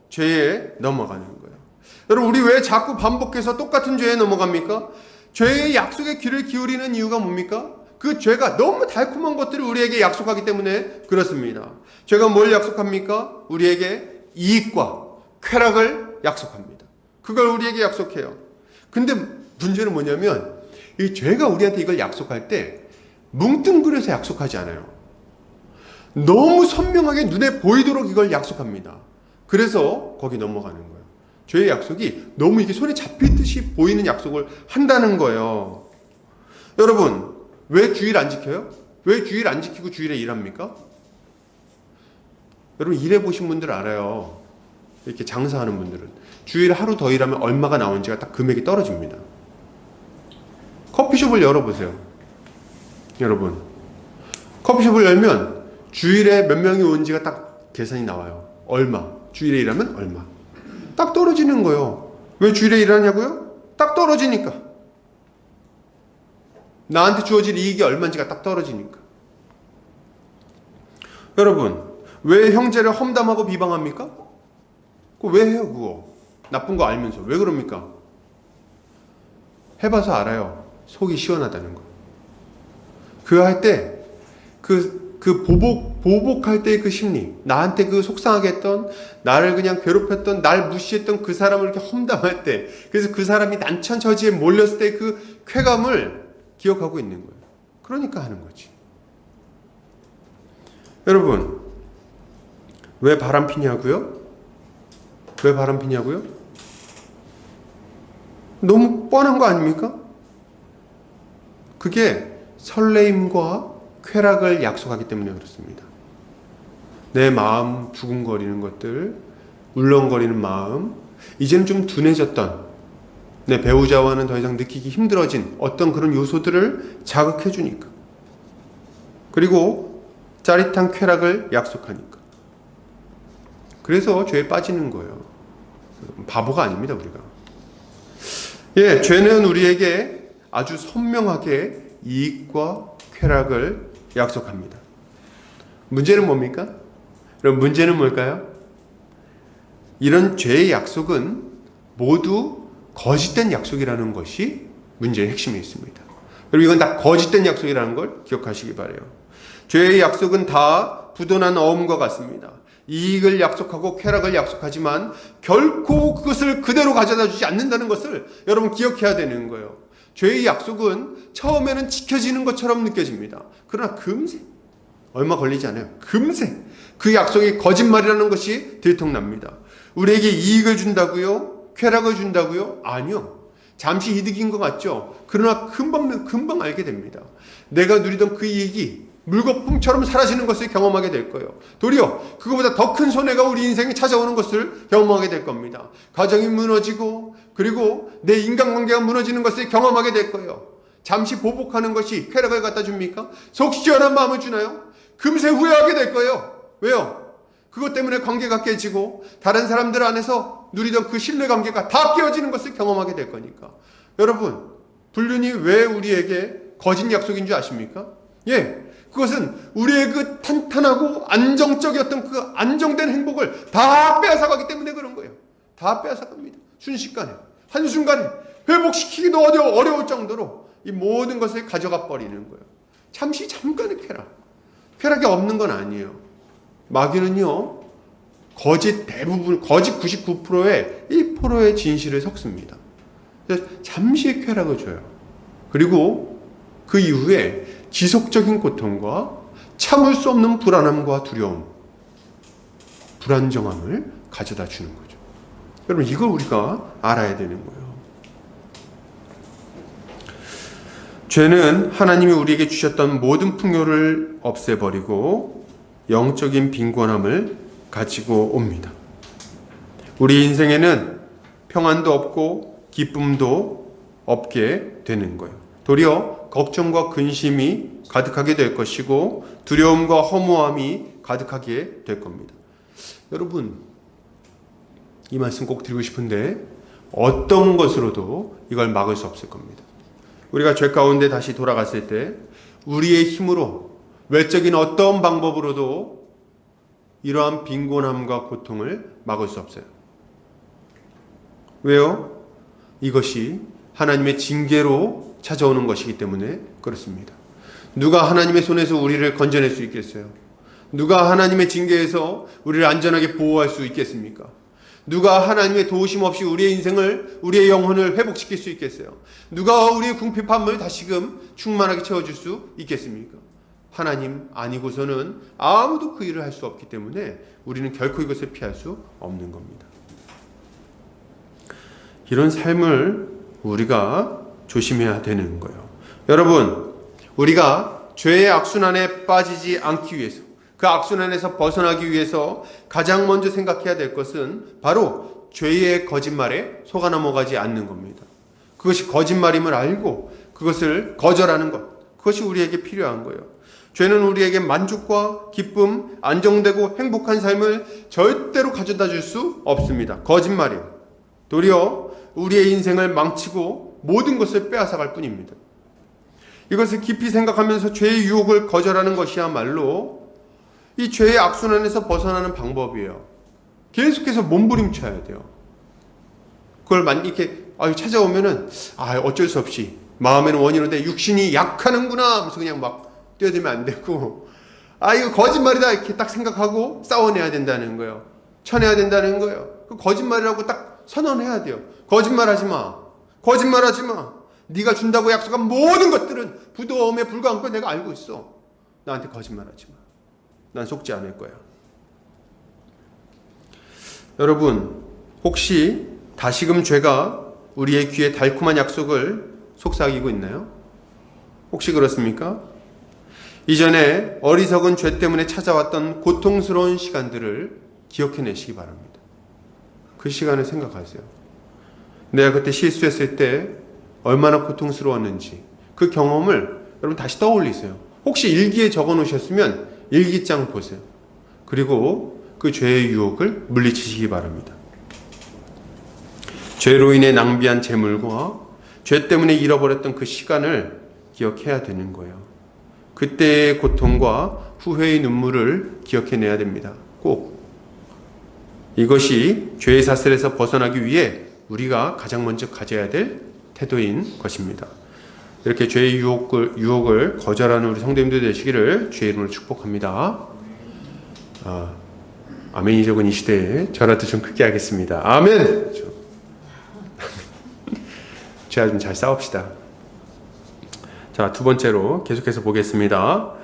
죄에 넘어가는 거예요. 여러분 우리 왜 자꾸 반복해서 똑같은 죄에 넘어갑니까? 죄의 약속에 귀를 기울이는 이유가 뭡니까? 그 죄가 너무 달콤한 것들을 우리에게 약속하기 때문에 그렇습니다. 죄가 뭘 약속합니까? 우리에게 이익과 쾌락을 약속합니다. 그걸 우리에게 약속해요. 근데 문제는 뭐냐면 이 죄가 우리한테 이걸 약속할 때 뭉뚱그려서 약속하지 않아요. 너무 선명하게 눈에 보이도록 이걸 약속합니다. 그래서 거기 넘어가는 거예요. 죄의 약속이 너무 이게 손에 잡히듯이 보이는 약속을 한다는 거예요. 여러분 왜 주일 안 지켜요? 왜 주일 안 지키고 주일에 일합니까? 여러분 일해보신 분들 알아요. 이렇게 장사하는 분들은 주일 하루 더 일하면 얼마가 나오는지가 딱 금액이 떨어집니다. 커피숍을 열어보세요. 여러분 커피숍을 열면 주일에 몇 명이 오는지가 딱 계산이 나와요. 얼마, 주일에 일하면 얼마. 딱 떨어지는 거예요. 왜 주일에 일하냐고요? 딱 떨어지니까. 나한테 주어질 이익이 얼마인지가 딱 떨어지니까. 여러분 왜 형제를 험담하고 비방합니까? 그거 왜 해요? 그거 나쁜 거 알면서 왜 그럽니까? 해봐서 알아요. 속이 시원하다는 거. 그거 할 때 보복할 때의 그 심리, 나한테 그 속상하게 했던, 나를 그냥 괴롭혔던, 날 무시했던 그 사람을 이렇게 험담할 때, 그래서 그 사람이 난천저지에 몰렸을 때 그 쾌감을 기억하고 있는 거예요. 그러니까 하는 거지. 여러분 왜 바람 피냐고요? 왜 바람 피냐고요? 너무 뻔한 거 아닙니까? 그게 설레임과 쾌락을 약속하기 때문에 그렇습니다. 내 마음 두근거리는 것들, 울렁거리는 마음, 이제는 좀 둔해졌던, 내 배우자와는 더 이상 느끼기 힘들어진 어떤 그런 요소들을 자극해 주니까. 그리고 짜릿한 쾌락을 약속하니까. 그래서 죄에 빠지는 거예요. 바보가 아닙니다, 우리가. 예, 죄는 우리에게 아주 선명하게 이익과 쾌락을 약속합니다. 문제는 뭡니까? 그럼 문제는 뭘까요? 이런 죄의 약속은 모두 거짓된 약속이라는 것이 문제의 핵심에 있습니다. 그리고 이건 다 거짓된 약속이라는 걸 기억하시기 바라요. 죄의 약속은 다 부도난 어음과 같습니다. 이익을 약속하고 쾌락을 약속하지만 결코 그것을 그대로 가져다 주지 않는다는 것을 여러분 기억해야 되는 거예요. 죄의 약속은 처음에는 지켜지는 것처럼 느껴집니다. 그러나 금세, 얼마 걸리지 않아요. 금세 그 약속이 거짓말이라는 것이 들통납니다. 우리에게 이익을 준다고요? 쾌락을 준다고요? 아니요. 잠시 이득인 것 같죠? 그러나 금방 알게 됩니다. 내가 누리던 그 이익이 물거품처럼 사라지는 것을 경험하게 될 거예요. 도리어 그거보다 더 큰 손해가 우리 인생에 찾아오는 것을 경험하게 될 겁니다. 가정이 무너지고 그리고 내 인간관계가 무너지는 것을 경험하게 될 거예요. 잠시 보복하는 것이 쾌락을 갖다 줍니까? 속 시원한 마음을 주나요? 금세 후회하게 될 거예요. 왜요? 그것 때문에 관계가 깨지고 다른 사람들 안에서 누리던 그 신뢰관계가 다 깨어지는 것을 경험하게 될 거니까. 여러분, 불륜이 왜 우리에게 거짓 약속인 줄 아십니까? 예, 그것은 우리의 그 탄탄하고 안정적이었던 그 안정된 행복을 다 빼앗아가기 때문에 그런 거예요. 다 빼앗아갑니다. 순식간에, 한순간에 회복시키기도 어려울 정도로 이 모든 것을 가져가 버리는 거예요. 잠깐의 쾌락이 없는 건 아니에요. 마귀는요, 거짓 99%의 1%의 진실을 섞습니다. 그래서 잠시의 쾌락을 줘요. 그리고 그 이후에 지속적인 고통과 참을 수 없는 불안함과 두려움, 불안정함을 가져다 주는 거죠. 여러분, 이걸 우리가 알아야 되는 거예요. 죄는 하나님이 우리에게 주셨던 모든 풍요를 없애버리고 영적인 빈곤함을 가지고 옵니다. 우리 인생에는 평안도 없고 기쁨도 없게 되는 거예요. 도리어 걱정과 근심이 가득하게 될 것이고 두려움과 허무함이 가득하게 될 겁니다. 여러분, 이 말씀 꼭 드리고 싶은데 어떤 것으로도 이걸 막을 수 없을 겁니다. 우리가 죄 가운데 다시 돌아갔을 때 우리의 힘으로 외적인 어떤 방법으로도 이러한 빈곤함과 고통을 막을 수 없어요. 왜요? 이것이 하나님의 징계로 찾아오는 것이기 때문에 그렇습니다. 누가 하나님의 손에서 우리를 건져낼 수 있겠어요? 누가 하나님의 징계에서 우리를 안전하게 보호할 수 있겠습니까? 누가 하나님의 도우심 없이 우리의 인생을, 우리의 영혼을 회복시킬 수 있겠어요? 누가 우리의 궁핍함을 다시금 충만하게 채워줄 수 있겠습니까? 하나님 아니고서는 아무도 그 일을 할 수 없기 때문에 우리는 결코 이것을 피할 수 없는 겁니다. 이런 삶을 우리가 조심해야 되는 거예요. 여러분, 우리가 죄의 악순환에 빠지지 않기 위해서, 그 악순환에서 벗어나기 위해서 가장 먼저 생각해야 될 것은 바로 죄의 거짓말에 속아 넘어가지 않는 겁니다. 그것이 거짓말임을 알고 그것을 거절하는 것, 그것이 우리에게 필요한 거예요. 죄는 우리에게 만족과 기쁨, 안정되고 행복한 삶을 절대로 가져다 줄 수 없습니다. 거짓말이에요. 도리어 우리의 인생을 망치고 모든 것을 빼앗아갈 뿐입니다. 이것을 깊이 생각하면서 죄의 유혹을 거절하는 것이야말로 이 죄의 악순환에서 벗어나는 방법이에요. 계속해서 몸부림쳐야 돼요. 그걸 이렇게 찾아오면은 어쩔 수 없이 마음에는 원이 오는데 육신이 약하는구나 하면서 그냥 막 뛰어들면 안 되고, 이거 거짓말이다 이렇게 딱 생각하고 싸워내야 된다는 거예요. 쳐내야 된다는 거예요. 그 거짓말이라고 딱 선언해야 돼요. 거짓말하지 마. 거짓말하지 마. 네가 준다고 약속한 모든 것들은 부도움에 불과한 걸 내가 알고 있어. 나한테 거짓말하지 마. 난 속지 않을 거야. 여러분, 혹시 다시금 죄가 우리의 귀에 달콤한 약속을 속삭이고 있나요? 혹시 그렇습니까? 이전에 어리석은 죄 때문에 찾아왔던 고통스러운 시간들을 기억해내시기 바랍니다. 그 시간을 생각하세요. 내가 그때 실수했을 때 얼마나 고통스러웠는지 그 경험을 여러분 다시 떠올리세요. 혹시 일기에 적어 놓으셨으면 일기장 보세요. 그리고 그 죄의 유혹을 물리치시기 바랍니다. 죄로 인해 낭비한 재물과 죄 때문에 잃어버렸던 그 시간을 기억해야 되는 거예요. 그때의 고통과 후회의 눈물을 기억해내야 됩니다. 꼭. 이것이 죄의 사슬에서 벗어나기 위해 우리가 가장 먼저 가져야 될 태도인 것입니다. 이렇게 죄의 유혹을 거절하는 우리 성도님들 되시기를 주의 이름으로 축복합니다. 아멘이 적은 이 시대에 저라도 좀 크게 하겠습니다. 아멘! 죄와 좀 잘 싸웁시다. 자, 두 번째로 계속해서 보겠습니다.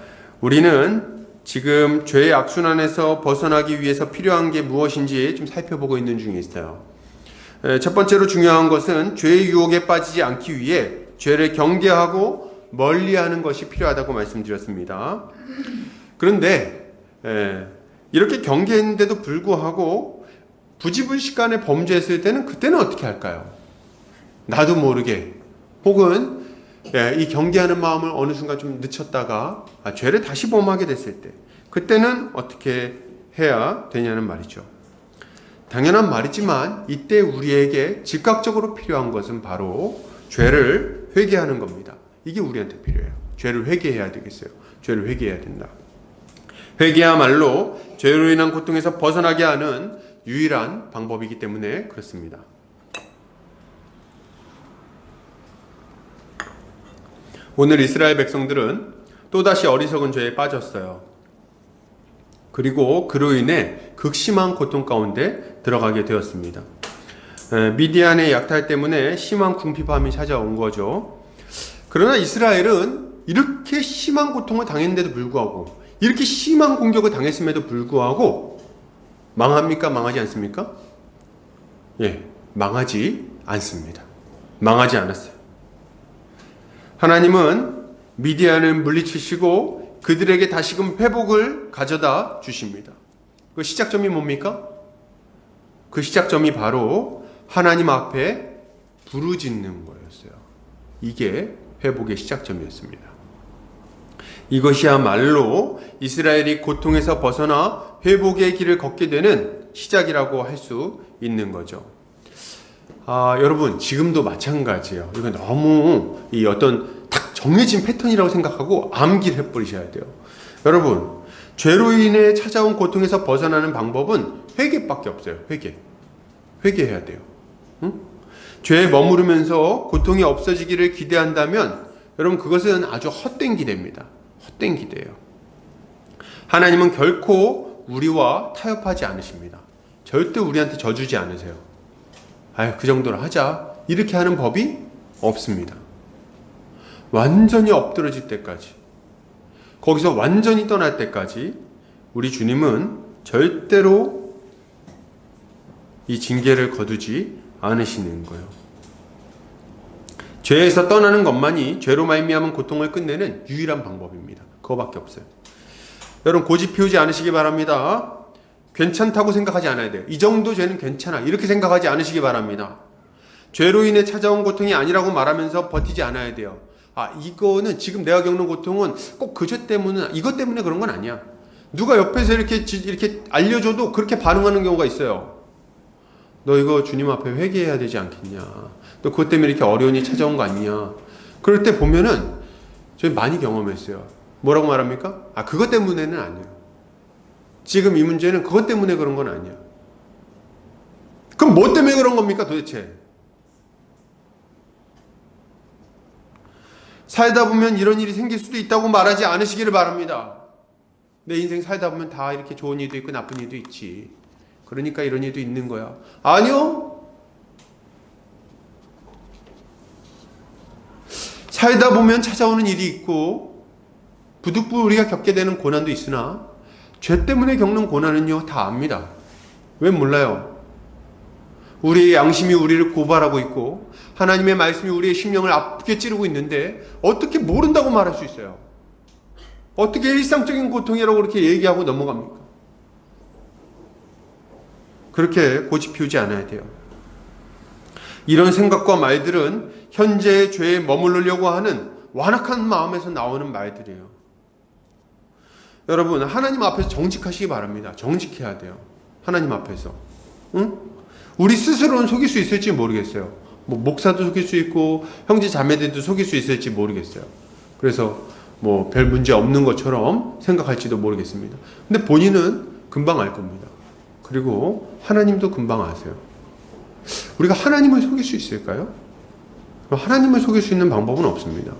우리는 지금 죄의 악순환에서 벗어나기 위해서 필요한 게 무엇인지 좀 살펴보고 있는 중에 있어요. 첫 번째로 중요한 것은 죄의 유혹에 빠지지 않기 위해 죄를 경계하고 멀리하는 것이 필요하다고 말씀드렸습니다. 그런데 이렇게 경계했는데도 불구하고 부지불식간에 범죄했을 때는 그때는 어떻게 할까요? 나도 모르게 혹은 이 경계하는 마음을 어느 순간 좀 늦췄다가 죄를 다시 범하게 됐을 때 그때는 어떻게 해야 되냐는 말이죠. 당연한 말이지만 이때 우리에게 즉각적으로 필요한 것은 바로 죄를 회개하는 겁니다. 이게 우리한테 필요해요. 죄를 회개해야 되겠어요. 죄를 회개해야 된다. 회개야말로 죄로 인한 고통에서 벗어나게 하는 유일한 방법이기 때문에 그렇습니다. 오늘 이스라엘 백성들은 또다시 어리석은 죄에 빠졌어요. 그리고 그로 인해 극심한 고통 가운데 들어가게 되었습니다. 미디안의 약탈 때문에 심한 궁핍함이 찾아온 거죠. 그러나 이스라엘은 이렇게 심한 고통을 당했는데도 불구하고, 이렇게 심한 공격을 당했음에도 불구하고 망합니까? 망하지 않습니까? 예, 망하지 않습니다. 망하지 않았어요. 하나님은 미디안을 물리치시고 그들에게 다시금 회복을 가져다 주십니다. 그 시작점이 뭡니까? 그 시작점이 바로 하나님 앞에 부르짖는 거였어요. 이게 회복의 시작점이었습니다. 이것이야말로 이스라엘이 고통에서 벗어나 회복의 길을 걷게 되는 시작이라고 할 수 있는 거죠. 여러분, 지금도 마찬가지예요. 이거 너무 이 어떤 딱 정해진 패턴이라고 생각하고 암기를 해버리셔야 돼요. 여러분, 죄로 인해 찾아온 고통에서 벗어나는 방법은 회개밖에 없어요. 회개해야 돼요. 응? 죄에 머무르면서 고통이 없어지기를 기대한다면 여러분, 그것은 아주 헛된 기대입니다. 헛된 기대예요. 하나님은 결코 우리와 타협하지 않으십니다. 절대 우리한테 져주지 않으세요. 그 정도로 하자, 이렇게 하는 법이 없습니다. 완전히 엎드러질 때까지, 거기서 완전히 떠날 때까지 우리 주님은 절대로 이 징계를 거두지 않으시는 거예요. 죄에서 떠나는 것만이 죄로 말미암은 고통을 끝내는 유일한 방법입니다. 그거밖에 없어요. 여러분, 고집 피우지 않으시기 바랍니다. 괜찮다고 생각하지 않아야 돼요. 이 정도 죄는 괜찮아, 이렇게 생각하지 않으시기 바랍니다. 죄로 인해 찾아온 고통이 아니라고 말하면서 버티지 않아야 돼요. 이거는 지금 내가 겪는 고통은 꼭 그 죄 때문에, 이것 때문에 그런 건 아니야. 누가 옆에서 이렇게 알려줘도 그렇게 반응하는 경우가 있어요. 너 이거 주님 앞에 회개해야 되지 않겠냐, 너 그것 때문에 이렇게 어려운 일이 찾아온 거 아니냐. 그럴 때 보면은 저희 많이 경험했어요. 뭐라고 말합니까? 그것 때문에는 아니에요. 지금 이 문제는 그것 때문에 그런 건 아니야. 그럼 뭐 때문에 그런 겁니까 도대체? 살다 보면 이런 일이 생길 수도 있다고 말하지 않으시기를 바랍니다. 내 인생 살다 보면 다 이렇게 좋은 일도 있고 나쁜 일도 있지, 그러니까 이런 일도 있는 거야. 아니요. 살다 보면 찾아오는 일이 있고 부득불 우리가 겪게 되는 고난도 있으나 죄 때문에 겪는 고난은요, 다 압니다. 왜 몰라요? 우리의 양심이 우리를 고발하고 있고 하나님의 말씀이 우리의 심령을 아프게 찌르고 있는데 어떻게 모른다고 말할 수 있어요? 어떻게 일상적인 고통이라고 그렇게 얘기하고 넘어갑니까? 그렇게 고집 피우지 않아야 돼요. 이런 생각과 말들은 현재의 죄에 머무르려고 하는 완악한 마음에서 나오는 말들이에요. 여러분, 하나님 앞에서 정직하시기 바랍니다. 정직해야 돼요. 하나님 앞에서. 응? 우리 스스로는 속일 수 있을지 모르겠어요. 목사도 속일 수 있고 형제 자매들도 속일 수 있을지 모르겠어요. 그래서 별 문제 없는 것처럼 생각할지도 모르겠습니다. 근데 본인은 금방 알 겁니다. 그리고 하나님도 금방 아세요. 우리가 하나님을 속일 수 있을까요? 하나님을 속일 수 있는 방법은 없습니다.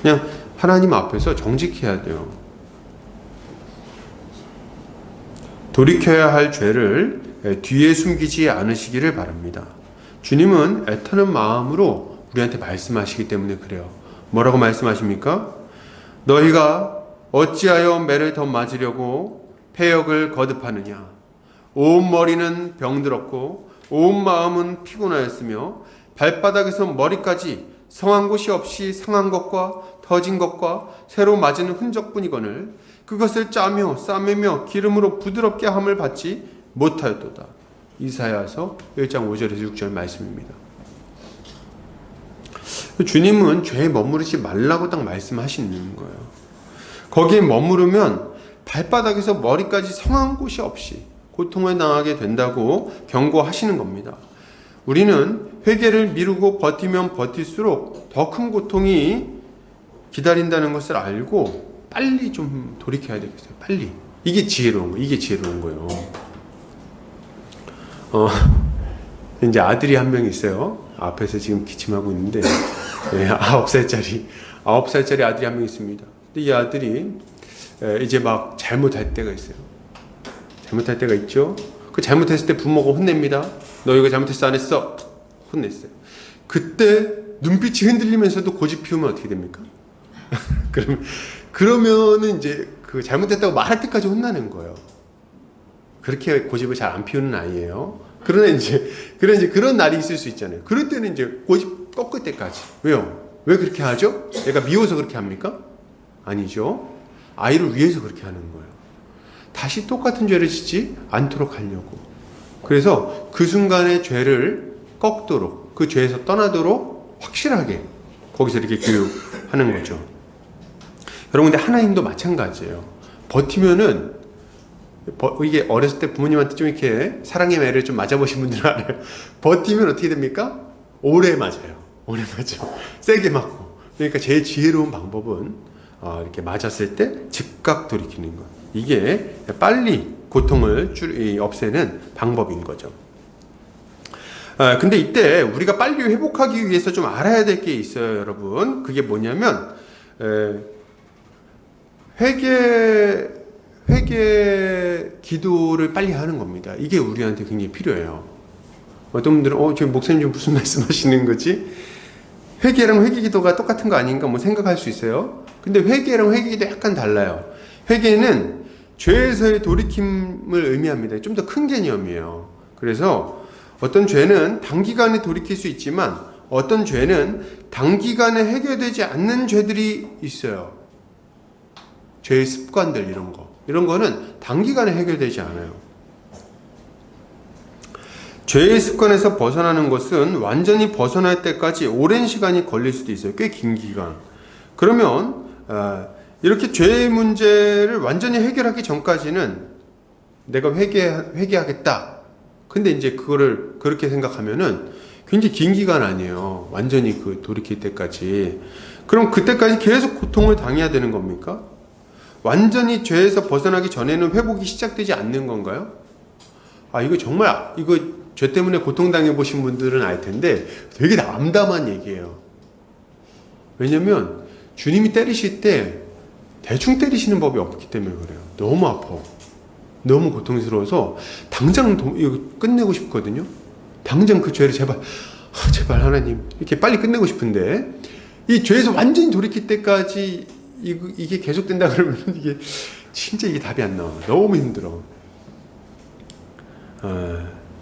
그냥 하나님 앞에서 정직해야 돼요. 돌이켜야 할 죄를 뒤에 숨기지 않으시기를 바랍니다. 주님은 애타는 마음으로 우리한테 말씀하시기 때문에 그래요. 뭐라고 말씀하십니까? 너희가 어찌하여 매를 더 맞으려고 패역을 거듭하느냐. 온 머리는 병들었고 온 마음은 피곤하였으며 발바닥에서 머리까지 성한 곳이 없이 상한 것과 터진 것과 새로 맞은 흔적뿐이거늘 그것을 짜며 싸매며 기름으로 부드럽게 함을 받지 못하였도다. 이사야서 1장 5절에서 6절 말씀입니다. 주님은 죄에 머무르지 말라고 딱 말씀하시는 거예요. 거기에 머무르면 발바닥에서 머리까지 성한 곳이 없이 고통을 당하게 된다고 경고하시는 겁니다. 우리는 회개를 미루고 버티면 버틸수록 더 큰 고통이 기다린다는 것을 알고 빨리 좀 돌이켜야 되겠어요. 빨리. 이게 지혜로운 거예요. 이게 지혜로운 거예요. 이제 아들이 한 명 있어요. 앞에서 지금 기침하고 있는데, 9살짜리 아들이 한 명 있습니다. 근데 이 아들이 이제 막 잘못할 때가 있어요. 잘못할 때가 있죠. 그 잘못했을 때 부모가 혼냅니다. 너 이거 잘못했어 안 했어? 혼냈어요. 그때 눈빛이 흔들리면서도 고집 피우면 어떻게 됩니까? 그러면은 이제 그 잘못했다고 말할 때까지 혼나는 거예요. 그렇게 고집을 잘 안 피우는 아이예요. 그러나 이제 그런 날이 있을 수 있잖아요. 그럴 때는 이제 고집 꺾을 때까지. 왜요? 왜 그렇게 하죠? 얘가 미워서 그렇게 합니까? 아니죠. 아이를 위해서 그렇게 하는 거예요. 다시 똑같은 죄를 짓지 않도록 하려고. 그래서 그 순간에 죄를 꺾도록, 그 죄에서 떠나도록 확실하게 거기서 이렇게 교육하는 거죠. 여러분, 근데 하나님도 마찬가지예요. 버티면은, 이게 어렸을 때 부모님한테 좀 이렇게 사랑의 매를 좀 맞아보신 분들은 알아요. 버티면 어떻게 됩니까? 오래 맞아요. 오래 맞아. 세게 맞고. 그러니까 제일 지혜로운 방법은 이렇게 맞았을 때 즉각 돌이키는 것. 이게 빨리 고통을 없애는 방법인 거죠. 근데 이때 우리가 빨리 회복하기 위해서 좀 알아야 될 게 있어요, 여러분. 그게 뭐냐면, 회개 기도를 빨리 하는 겁니다. 이게 우리한테 굉장히 필요해요. 어떤 분들은, 지금 목사님 좀 무슨 말씀 하시는 거지? 회개랑 회개 기도가 똑같은 거 아닌가 뭐 생각할 수 있어요. 근데 회개랑 회개 기도 약간 달라요. 회개는 죄에서의 돌이킴을 의미합니다. 좀 더 큰 개념이에요. 그래서 어떤 죄는 단기간에 돌이킬 수 있지만 어떤 죄는 단기간에 해결되지 않는 죄들이 있어요. 죄의 습관들 이런 거는 단기간에 해결되지 않아요. 죄의 습관에서 벗어나는 것은 완전히 벗어날 때까지 오랜 시간이 걸릴 수도 있어요. 꽤 긴 기간. 그러면 이렇게 죄의 문제를 완전히 해결하기 전까지는 내가 회개하겠다. 근데 이제 그거를 그렇게 생각하면은 굉장히 긴 기간 아니에요. 완전히 돌이킬 때까지. 그럼 그때까지 계속 고통을 당해야 되는 겁니까? 완전히 죄에서 벗어나기 전에는 회복이 시작되지 않는 건가요? 이거 정말, 죄 때문에 고통당해 보신 분들은 알 텐데 되게 담담한 얘기예요. 왜냐면 주님이 때리실 때 대충 때리시는 법이 없기 때문에 그래요. 너무 아파. 너무 고통스러워서 당장 이거 끝내고 싶거든요. 당장 그 죄를 제발 하나님 이렇게 빨리 끝내고 싶은데 이 죄에서 완전히 돌이킬 때까지 이게 계속된다 그러면 이게 답이 안 나와. 너무 힘들어.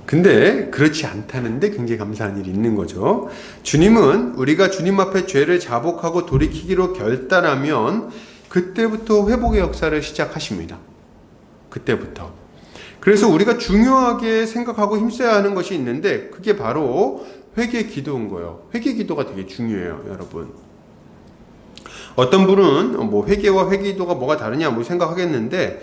근데 그렇지 않다는데 굉장히 감사한 일이 있는 거죠. 주님은 우리가 주님 앞에 죄를 자복하고 돌이키기로 결단하면 그때부터 회복의 역사를 시작하십니다. 그때부터. 그래서 우리가 중요하게 생각하고 힘써야 하는 것이 있는데 그게 바로 회개 기도인 거예요. 회개 기도가 되게 중요해요, 여러분. 어떤 분은 회개와 회개 기도가 뭐가 다르냐 생각하겠는데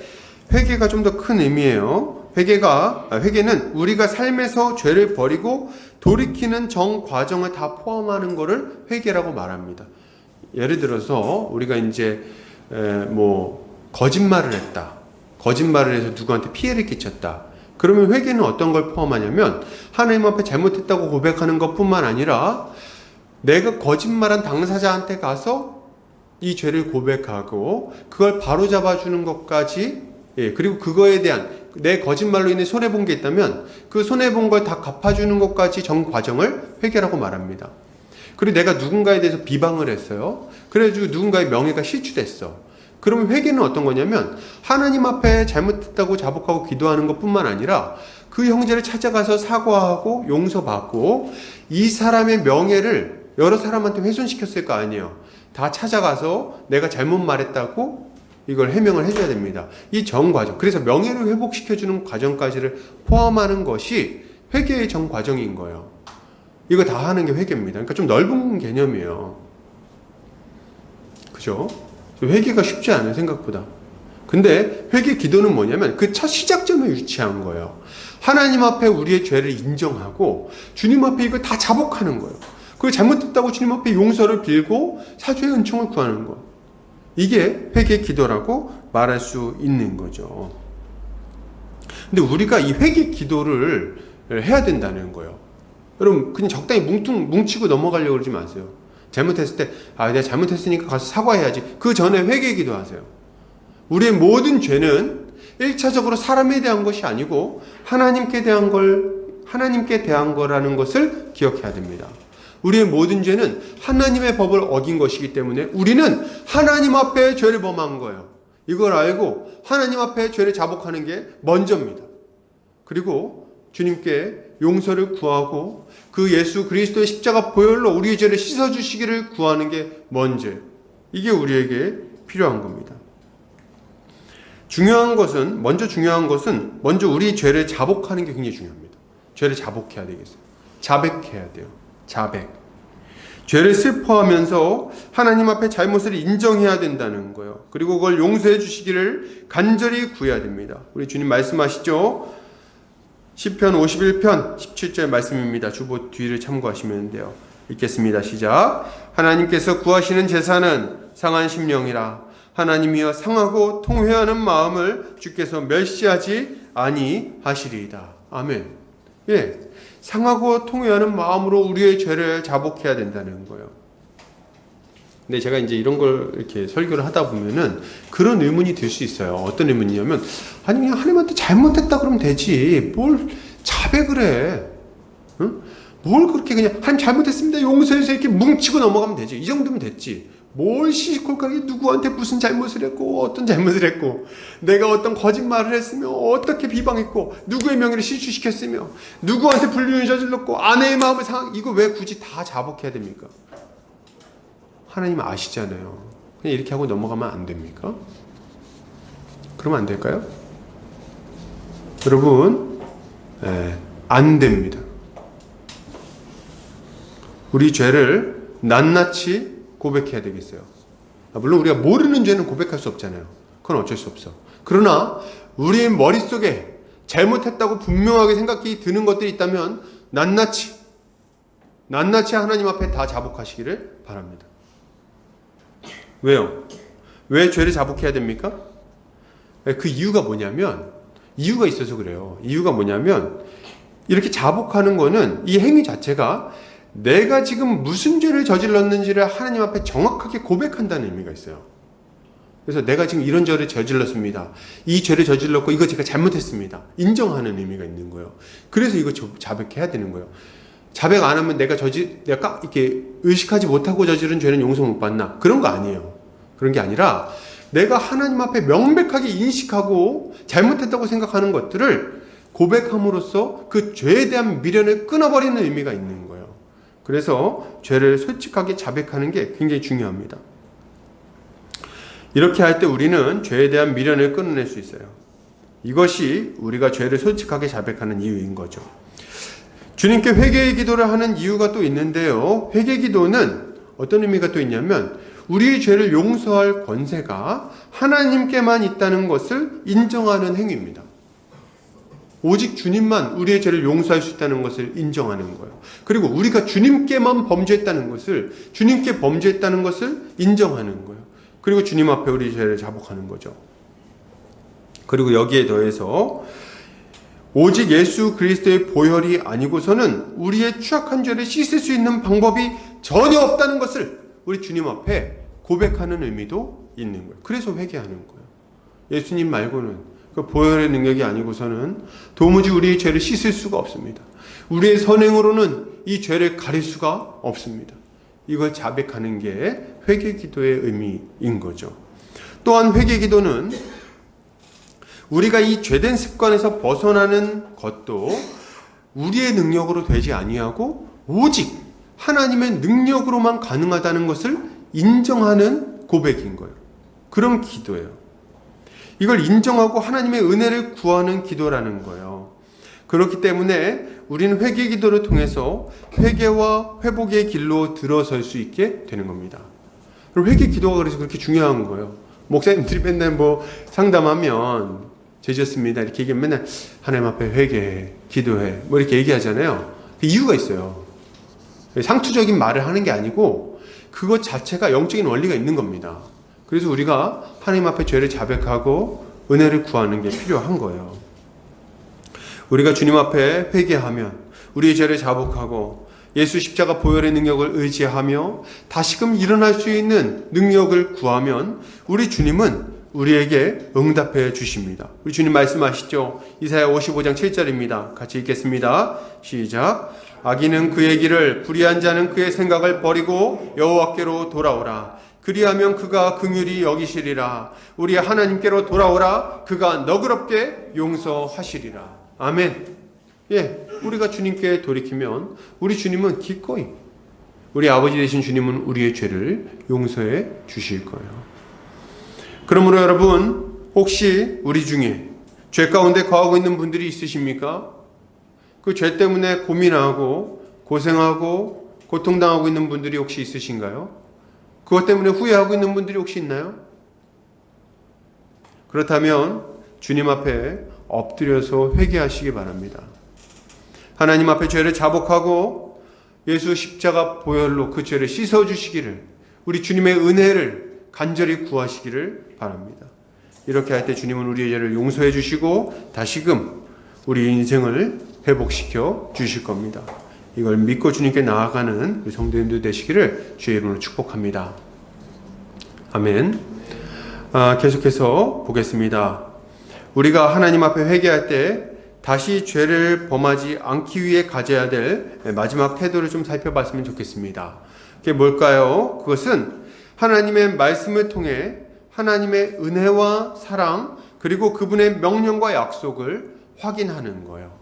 회개가 좀 더 큰 의미예요. 회개는 우리가 삶에서 죄를 버리고 돌이키는 정 과정을 다 포함하는 것을 회개라고 말합니다. 예를 들어서 우리가 이제 거짓말을 했다. 거짓말을 해서 누구한테 피해를 끼쳤다. 그러면 회개는 어떤 걸 포함하냐면 하나님 앞에 잘못했다고 고백하는 것뿐만 아니라 내가 거짓말한 당사자한테 가서 이 죄를 고백하고 그걸 바로잡아주는 것까지, 그리고 그거에 대한 내 거짓말로 인해 손해본 게 있다면 그 손해본 걸 다 갚아주는 것까지 전 과정을 회개라고 말합니다. 그리고 내가 누군가에 대해서 비방을 했어요. 그래가지고 누군가의 명예가 실추됐어. 그러면 회개는 어떤 거냐면 하나님 앞에 잘못했다고 자복하고 기도하는 것뿐만 아니라 그 형제를 찾아가서 사과하고 용서받고 이 사람의 명예를 여러 사람한테 훼손시켰을 거 아니에요. 다 찾아가서 내가 잘못 말했다고 이걸 해명을 해줘야 됩니다. 이 정 과정. 그래서 명예를 회복시켜주는 과정까지를 포함하는 것이 회개의 정 과정인 거예요. 이거 다 하는 게 회개입니다. 그러니까 좀 넓은 개념이에요. 그죠? 회개가 쉽지 않아요, 생각보다. 근데 회개 기도는 뭐냐면 그 첫 시작점에 위치한 거예요. 하나님 앞에 우리의 죄를 인정하고 주님 앞에 이걸 다 자복하는 거예요. 그걸 잘못했다고 주님 앞에 용서를 빌고 사죄의 은총을 구하는 것. 이게 회개 기도라고 말할 수 있는 거죠. 근데 우리가 이 회개 기도를 해야 된다는 거예요. 여러분 그냥 적당히 뭉치고 넘어가려고 그러지 마세요. 잘못했을 때 내가 잘못했으니까 가서 사과해야지. 그 전에 회개 기도하세요. 우리의 모든 죄는 1차적으로 사람에 대한 것이 아니고 하나님께 대한 거라는 것을 기억해야 됩니다. 우리의 모든 죄는 하나님의 법을 어긴 것이기 때문에 우리는 하나님 앞에 죄를 범한 거예요. 이걸 알고 하나님 앞에 죄를 자복하는 게 먼저입니다. 그리고 주님께 용서를 구하고 그 예수 그리스도의 십자가 보혈로 우리의 죄를 씻어주시기를 구하는 게 먼저예요. 이게 우리에게 필요한 겁니다. 중요한 것은 먼저 우리 죄를 자복하는 게 굉장히 중요합니다. 죄를 자복해야 되겠어요. 자백해야 돼요. 자백. 죄를 슬퍼하면서 하나님 앞에 잘못을 인정해야 된다는 거예요. 그리고 그걸 용서해 주시기를 간절히 구해야 됩니다. 우리 주님 말씀하시죠. 시편 51편 17절 말씀입니다. 주보 뒤를 참고하시면 돼요. 읽겠습니다. 시작. 하나님께서 구하시는 제사는 상한 심령이라. 하나님이여 상하고 통회하는 마음을 주께서 멸시하지 아니하시리이다. 아멘. 예, 상하고 통회하는 마음으로 우리의 죄를 자복해야 된다는 거예요. 근데 제가 이제 이런 걸 이렇게 설교를 하다 보면은 그런 의문이 들 수 있어요. 어떤 의문이냐면, 아니 그냥 하나님한테 잘못했다 그러면 되지. 뭘 자백을 해? 응? 뭘 그렇게 그냥 하나님 잘못했습니다 용서해서 이렇게 뭉치고 넘어가면 되지. 이 정도면 됐지. 뭘 시시콜콜하게 누구한테 무슨 잘못을 했고 어떤 잘못을 했고 내가 어떤 거짓말을 했으며 어떻게 비방했고 누구의 명예를 실추시켰으며 누구한테 불륜을 저질렀고 아내의 마음을 이거 왜 굳이 다 자복해야 됩니까? 하나님 아시잖아요. 그냥 이렇게 하고 넘어가면 안 됩니까? 그러면 안 될까요? 여러분, 안 됩니다. 우리 죄를 낱낱이 고백해야 되겠어요. 물론 우리가 모르는 죄는 고백할 수 없잖아요. 그건 어쩔 수 없어. 그러나 우리의 머릿속에 잘못했다고 분명하게 생각이 드는 것들이 있다면 낱낱이 하나님 앞에 다 자복하시기를 바랍니다. 왜요? 왜 죄를 자복해야 됩니까? 그 이유가 뭐냐면, 이유가 있어서 그래요. 이유가 뭐냐면 이렇게 자복하는 거는 이 행위 자체가 내가 지금 무슨 죄를 저질렀는지를 하나님 앞에 정확하게 고백한다는 의미가 있어요. 그래서 내가 지금 이런 죄를 저질렀습니다. 이 죄를 저질렀고 이거 제가 잘못했습니다. 인정하는 의미가 있는 거예요. 그래서 이거 자백해야 되는 거예요. 자백 안 하면 내가 이렇게 의식하지 못하고 저지른 죄는 용서 못 받나? 그런 거 아니에요. 그런 게 아니라 내가 하나님 앞에 명백하게 인식하고 잘못했다고 생각하는 것들을 고백함으로써 그 죄에 대한 미련을 끊어버리는 의미가 있는 거예요. 그래서 죄를 솔직하게 자백하는 게 굉장히 중요합니다. 이렇게 할 때 우리는 죄에 대한 미련을 끊어낼 수 있어요. 이것이 우리가 죄를 솔직하게 자백하는 이유인 거죠. 주님께 회개의 기도를 하는 이유가 또 있는데요. 회개 기도는 어떤 의미가 또 있냐면 우리의 죄를 용서할 권세가 하나님께만 있다는 것을 인정하는 행위입니다. 오직 주님만 우리의 죄를 용서할 수 있다는 것을 인정하는 거예요. 그리고 우리가 주님께만 범죄했다는 것을, 주님께 범죄했다는 것을 인정하는 거예요. 그리고 주님 앞에 우리 죄를 자복하는 거죠. 그리고 여기에 더해서 오직 예수 그리스도의 보혈이 아니고서는 우리의 추악한 죄를 씻을 수 있는 방법이 전혀 없다는 것을 우리 주님 앞에 고백하는 의미도 있는 거예요. 그래서 회개하는 거예요. 예수님 말고는, 그 보혈의 능력이 아니고서는 도무지 우리의 죄를 씻을 수가 없습니다. 우리의 선행으로는 이 죄를 가릴 수가 없습니다. 이걸 자백하는 게 회개 기도의 의미인 거죠. 또한 회개 기도는 우리가 이 죄된 습관에서 벗어나는 것도 우리의 능력으로 되지 아니하고 오직 하나님의 능력으로만 가능하다는 것을 인정하는 고백인 거예요. 그런 기도예요. 이걸 인정하고 하나님의 은혜를 구하는 기도라는 거예요. 그렇기 때문에 우리는 회개 기도를 통해서 회개와 회복의 길로 들어설 수 있게 되는 겁니다. 회개 기도가 그래서 그렇게 중요한 거예요. 목사님들이 맨날 뭐 상담하면 죄졌습니다 이렇게 얘기하면 맨날 하나님 앞에 회개해, 기도해 뭐 이렇게 얘기하잖아요. 그 이유가 있어요. 상투적인 말을 하는 게 아니고 그것 자체가 영적인 원리가 있는 겁니다. 그래서 우리가 하나님 앞에 죄를 자백하고 은혜를 구하는 게 필요한 거예요. 우리가 주님 앞에 회개하면 우리의 죄를 자복하고 예수 십자가 보혈의 능력을 의지하며 다시금 일어날 수 있는 능력을 구하면 우리 주님은 우리에게 응답해 주십니다. 우리 주님 말씀하시죠. 이사야 55장 7절입니다. 같이 읽겠습니다. 시작. 악인은 그의 길을, 불의한 자는 그의 생각을 버리고 여호와께로 돌아오라. 그리하면 그가 긍휼히 여기시리라. 우리 하나님께로 돌아오라. 그가 너그럽게 용서하시리라. 아멘. 예, 우리가 주님께 돌이키면 우리 주님은 기꺼이, 우리 아버지 되신 주님은 우리의 죄를 용서해 주실 거예요. 그러므로 여러분, 혹시 우리 중에 죄 가운데 거하고 있는 분들이 있으십니까? 그 죄 때문에 고민하고 고생하고 고통당하고 있는 분들이 혹시 있으신가요? 그것 때문에 후회하고 있는 분들이 혹시 있나요? 그렇다면 주님 앞에 엎드려서 회개하시기 바랍니다. 하나님 앞에 죄를 자복하고 예수 십자가 보혈로 그 죄를 씻어주시기를, 우리 주님의 은혜를 간절히 구하시기를 바랍니다. 이렇게 할 때 주님은 우리의 죄를 용서해 주시고 다시금 우리 인생을 회복시켜 주실 겁니다. 이걸 믿고 주님께 나아가는 우리 성도님들 되시기를 주의 이름으로 축복합니다. 아멘. 계속해서 보겠습니다. 우리가 하나님 앞에 회개할 때 다시 죄를 범하지 않기 위해 가져야 될 마지막 태도를 좀 살펴봤으면 좋겠습니다. 그게 뭘까요? 그것은 하나님의 말씀을 통해 하나님의 은혜와 사랑 그리고 그분의 명령과 약속을 확인하는 거예요.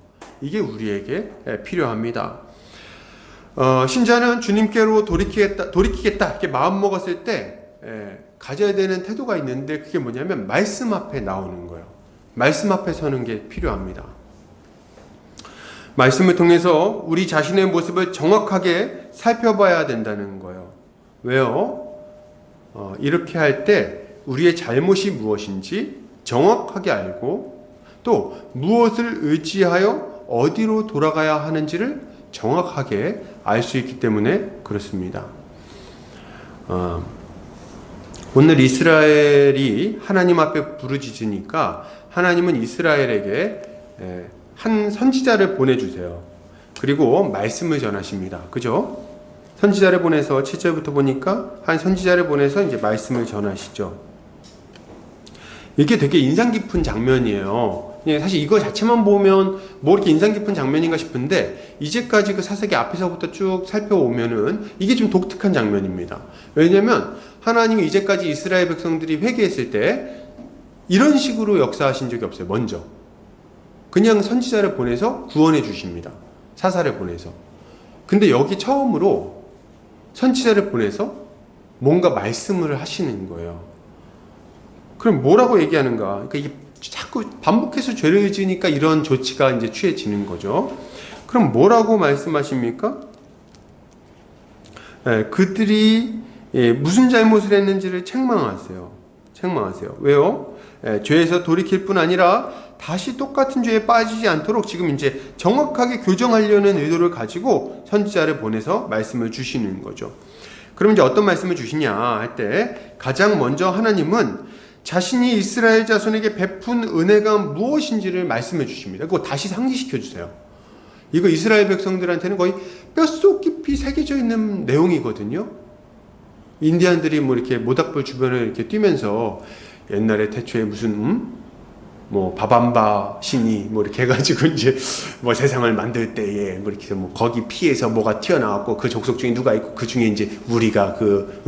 이게 우리에게 필요합니다. 신자는 주님께로 돌이키겠다 이렇게 마음 먹었을 때 가져야 되는 태도가 있는데 그게 뭐냐면 말씀 앞에 나오는 거예요. 말씀 앞에 서는 게 필요합니다. 말씀을 통해서 우리 자신의 모습을 정확하게 살펴봐야 된다는 거예요. 왜요? 이렇게 할 때 우리의 잘못이 무엇인지 정확하게 알고 또 무엇을 의지하여 어디로 돌아가야 하는지를 정확하게 알 수 있기 때문에 그렇습니다. 오늘 이스라엘이 하나님 앞에 부르짖으니까 하나님은 이스라엘에게 한 선지자를 보내주세요. 그리고 말씀을 전하십니다. 그죠? 선지자를 보내서 7절부터 보니까 한 선지자를 보내서 이제 말씀을 전하시죠. 이게 되게 인상 깊은 장면이에요. 사실 이거 자체만 보면 뭐 이렇게 인상 깊은 장면인가 싶은데 이제까지 그 사사기 앞에서부터 쭉 살펴오면은 이게 좀 독특한 장면입니다. 왜냐면 하나님이 이제까지 이스라엘 백성들이 회개했을 때 이런 식으로 역사하신 적이 없어요. 먼저 그냥 선지자를 보내서 구원해 주십니다. 사사를 보내서. 근데 여기 처음으로 선지자를 보내서 뭔가 말씀을 하시는 거예요. 그럼 뭐라고 얘기하는가? 그러니까 이게 자꾸 반복해서 죄를 지으니까 이런 조치가 이제 취해지는 거죠. 그럼 뭐라고 말씀하십니까? 그들이 무슨 잘못을 했는지를 책망하세요. 왜요? 죄에서 돌이킬 뿐 아니라 다시 똑같은 죄에 빠지지 않도록 지금 이제 정확하게 교정하려는 의도를 가지고 선지자를 보내서 말씀을 주시는 거죠. 그럼 이제 어떤 말씀을 주시냐 할 때 가장 먼저 하나님은 자신이 이스라엘 자손에게 베푼 은혜가 무엇인지를 말씀해 주십니다. 그거 다시 상기시켜 주세요. 이거 이스라엘 백성들한테는 거의 뼛속 깊이 새겨져 있는 내용이거든요. 인디안들이 뭐 이렇게 모닥불 주변을 이렇게 뛰면서 옛날에 태초에 무슨 뭐 바밤바 신이 뭐 이렇게 해가지고 이제 뭐 세상을 만들 때에 뭐 이렇게 뭐 거기 피에서 뭐가 튀어나왔고 그 족속 중에 누가 있고 그 중에 이제 우리가 그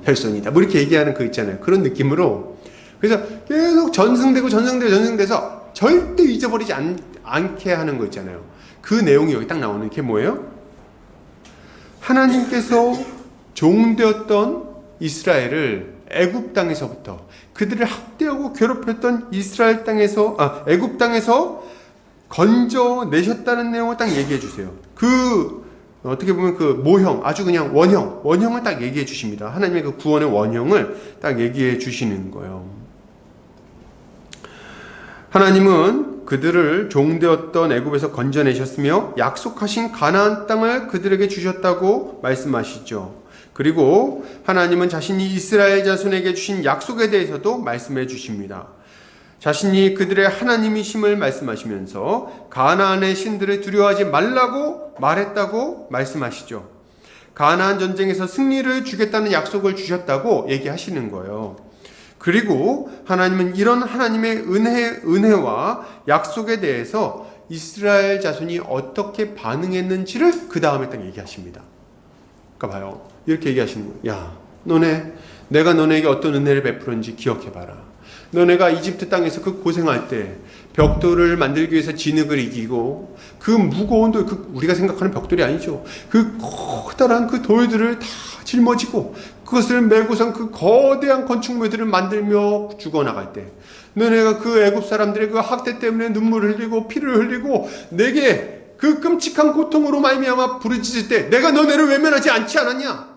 혈손이다 뭐 이렇게 얘기하는 거 있잖아요. 그런 느낌으로 그래서 계속 전승돼서 절대 잊어버리지 않게 하는 거 있잖아요. 그 내용이 여기 딱 나오는 게 뭐예요? 하나님께서 종되었던 이스라엘을 애굽 땅에서부터 그들을 학대하고 괴롭혔던 이스라엘 땅에서 애굽 땅에서 건져내셨다는 내용을 딱 얘기해 주세요. 그 어떻게 보면 그 모형, 아주 그냥 원형을 딱 얘기해 주십니다. 하나님의 그 구원의 원형을 딱 얘기해 주시는 거예요. 하나님은 그들을 종되었던 애굽에서 건져내셨으며 약속하신 가나안 땅을 그들에게 주셨다고 말씀하시죠. 그리고 하나님은 자신이 이스라엘 자손에게 주신 약속에 대해서도 말씀해 주십니다. 자신이 그들의 하나님이심을 말씀하시면서 가나안의 신들을 두려워하지 말라고 말했다고 말씀하시죠. 가나안 전쟁에서 승리를 주겠다는 약속을 주셨다고 얘기하시는 거예요. 그리고 하나님은 이런 하나님의 은혜와 약속에 대해서 이스라엘 자손이 어떻게 반응했는지를 그 다음에 딱 얘기하십니다. 그러니까 봐요. 이렇게 얘기하시는 거예요. 야, 내가 너네에게 어떤 은혜를 베풀었는지 기억해봐라. 너네가 이집트 땅에서 그 고생할 때 벽돌을 만들기 위해서 진흙을 이기고 그 무거운 돌, 우리가 생각하는 벽돌이 아니죠. 그 커다란 그 돌들을 다 짊어지고 그것을 메고선 그 거대한 건축물들을 만들며 죽어나갈 때 너네가 그 애굽 사람들의 그 학대 때문에 눈물을 흘리고 피를 흘리고 내게 그 끔찍한 고통으로 말미암아 부르짖을 때 내가 너네를 외면하지 않지 않았냐?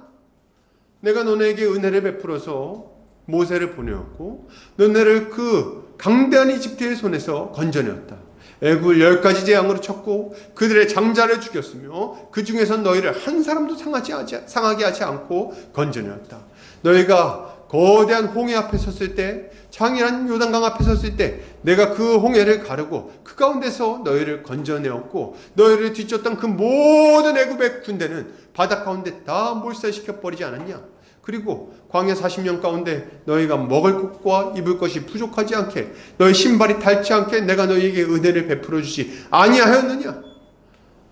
내가 너네에게 은혜를 베풀어서 모세를 보내었고 너네를 그 강대한 이집트의 손에서 건져내었다. 애굽을 10가지 재앙으로 쳤고 그들의 장자를 죽였으며 그 중에서 너희를 한 사람도 상하게 하지 않고 건져내었다. 너희가 거대한 홍해 앞에 섰을 때, 장이란 요단강 앞에 섰을 때 내가 그 홍해를 가르고 그 가운데서 너희를 건져내었고 너희를 뒤쫓던 그 모든 애굽의 군대는 바다 가운데 다 몰살시켜 버리지 않았냐? 그리고 광야 40년 가운데 너희가 먹을 것과 입을 것이 부족하지 않게 너희 신발이 닳지 않게 내가 너희에게 은혜를 베풀어 주지 아니하였느냐?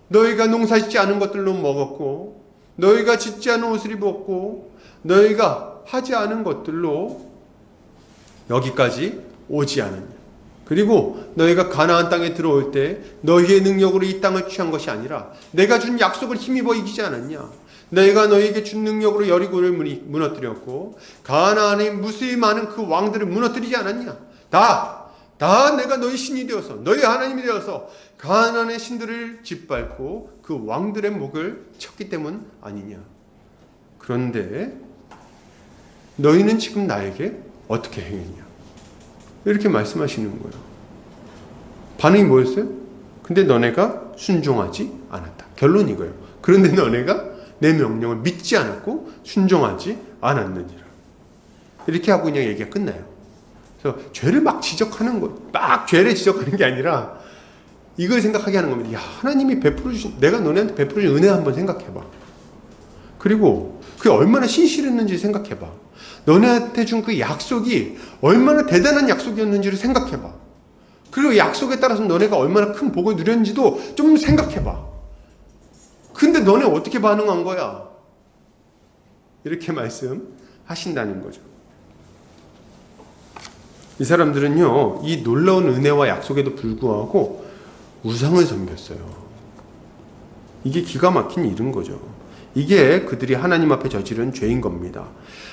너희가 농사짓지 않은 것들로 먹었고 너희가 짓지 않은 옷을 입었고 너희가 하지 않은 것들로 여기까지 오지 않았냐? 그리고 너희가 가나안 땅에 들어올 때 너희의 능력으로 이 땅을 취한 것이 아니라 내가 준 약속을 힘입어 이기지 않았냐? 내가 너희에게 준 능력으로 여리고를 무너뜨렸고 가나안에 무수히 많은 그 왕들을 무너뜨리지 않았냐? 다 내가 너희 신이 되어서 너희 하나님이 되어서 가나안의 신들을 짓밟고 그 왕들의 목을 쳤기 때문 아니냐? 그런데 너희는 지금 나에게 어떻게 행했냐? 이렇게 말씀하시는 거예요. 반응이 뭐였어요? 근데 너네가 순종하지 않았다. 결론이 이거예요. 그런데 너네가 내 명령을 믿지 않았고 순종하지 않았느니라. 이렇게 하고 그냥 얘기가 끝나요. 그래서 죄를 막 지적하는 거, 막 죄를 지적하는 게 아니라 이걸 생각하게 하는 겁니다. 야, 하나님이 내가 너네한테 베풀어준 은혜 한번 생각해봐. 그리고 그게 얼마나 신실했는지 생각해봐. 너네한테 준 그 약속이 얼마나 대단한 약속이었는지를 생각해봐. 그리고 약속에 따라서 너네가 얼마나 큰 복을 누렸는지도 좀 생각해봐. 근데 너네 어떻게 반응한 거야? 이렇게 말씀하신다는 거죠. 이 사람들은요, 이 놀라운 은혜와 약속에도 불구하고 우상을 섬겼어요. 이게 기가 막힌 일인 거죠. 이게 그들이 하나님 앞에 저지른 죄인 겁니다.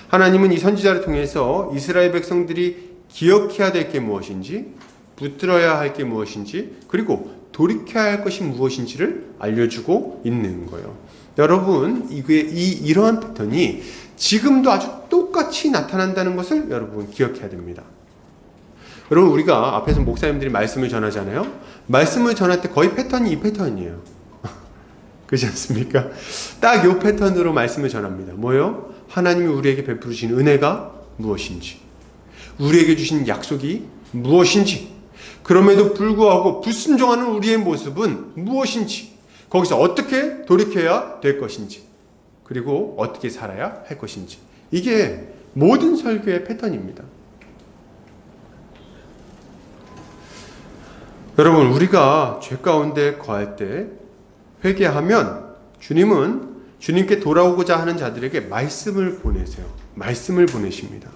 하나님은 이 선지자를 통해서 이스라엘 백성들이 기억해야 될 게 무엇인지, 붙들어야 할 게 무엇인지, 그리고 돌이켜야 할 것이 무엇인지를 알려주고 있는 거예요. 여러분, 이러한 패턴이 지금도 아주 똑같이 나타난다는 것을 여러분 기억해야 됩니다. 여러분, 우리가 앞에서 목사님들이 말씀을 전하잖아요. 말씀을 전할 때 거의 패턴이 이 패턴이에요. 그렇지 않습니까? 딱 이 패턴으로 말씀을 전합니다. 뭐요? 하나님이 우리에게 베푸신 은혜가 무엇인지, 우리에게 주신 약속이 무엇인지, 그럼에도 불구하고 불순종하는 우리의 모습은 무엇인지, 거기서 어떻게 돌이켜야 될 것인지, 그리고 어떻게 살아야 할 것인지, 이게 모든 설교의 패턴입니다. 여러분, 우리가 죄 가운데 거할 때 회개하면 주님은 주님께 돌아오고자 하는 자들에게 말씀을 보내세요. 말씀을 보내십니다.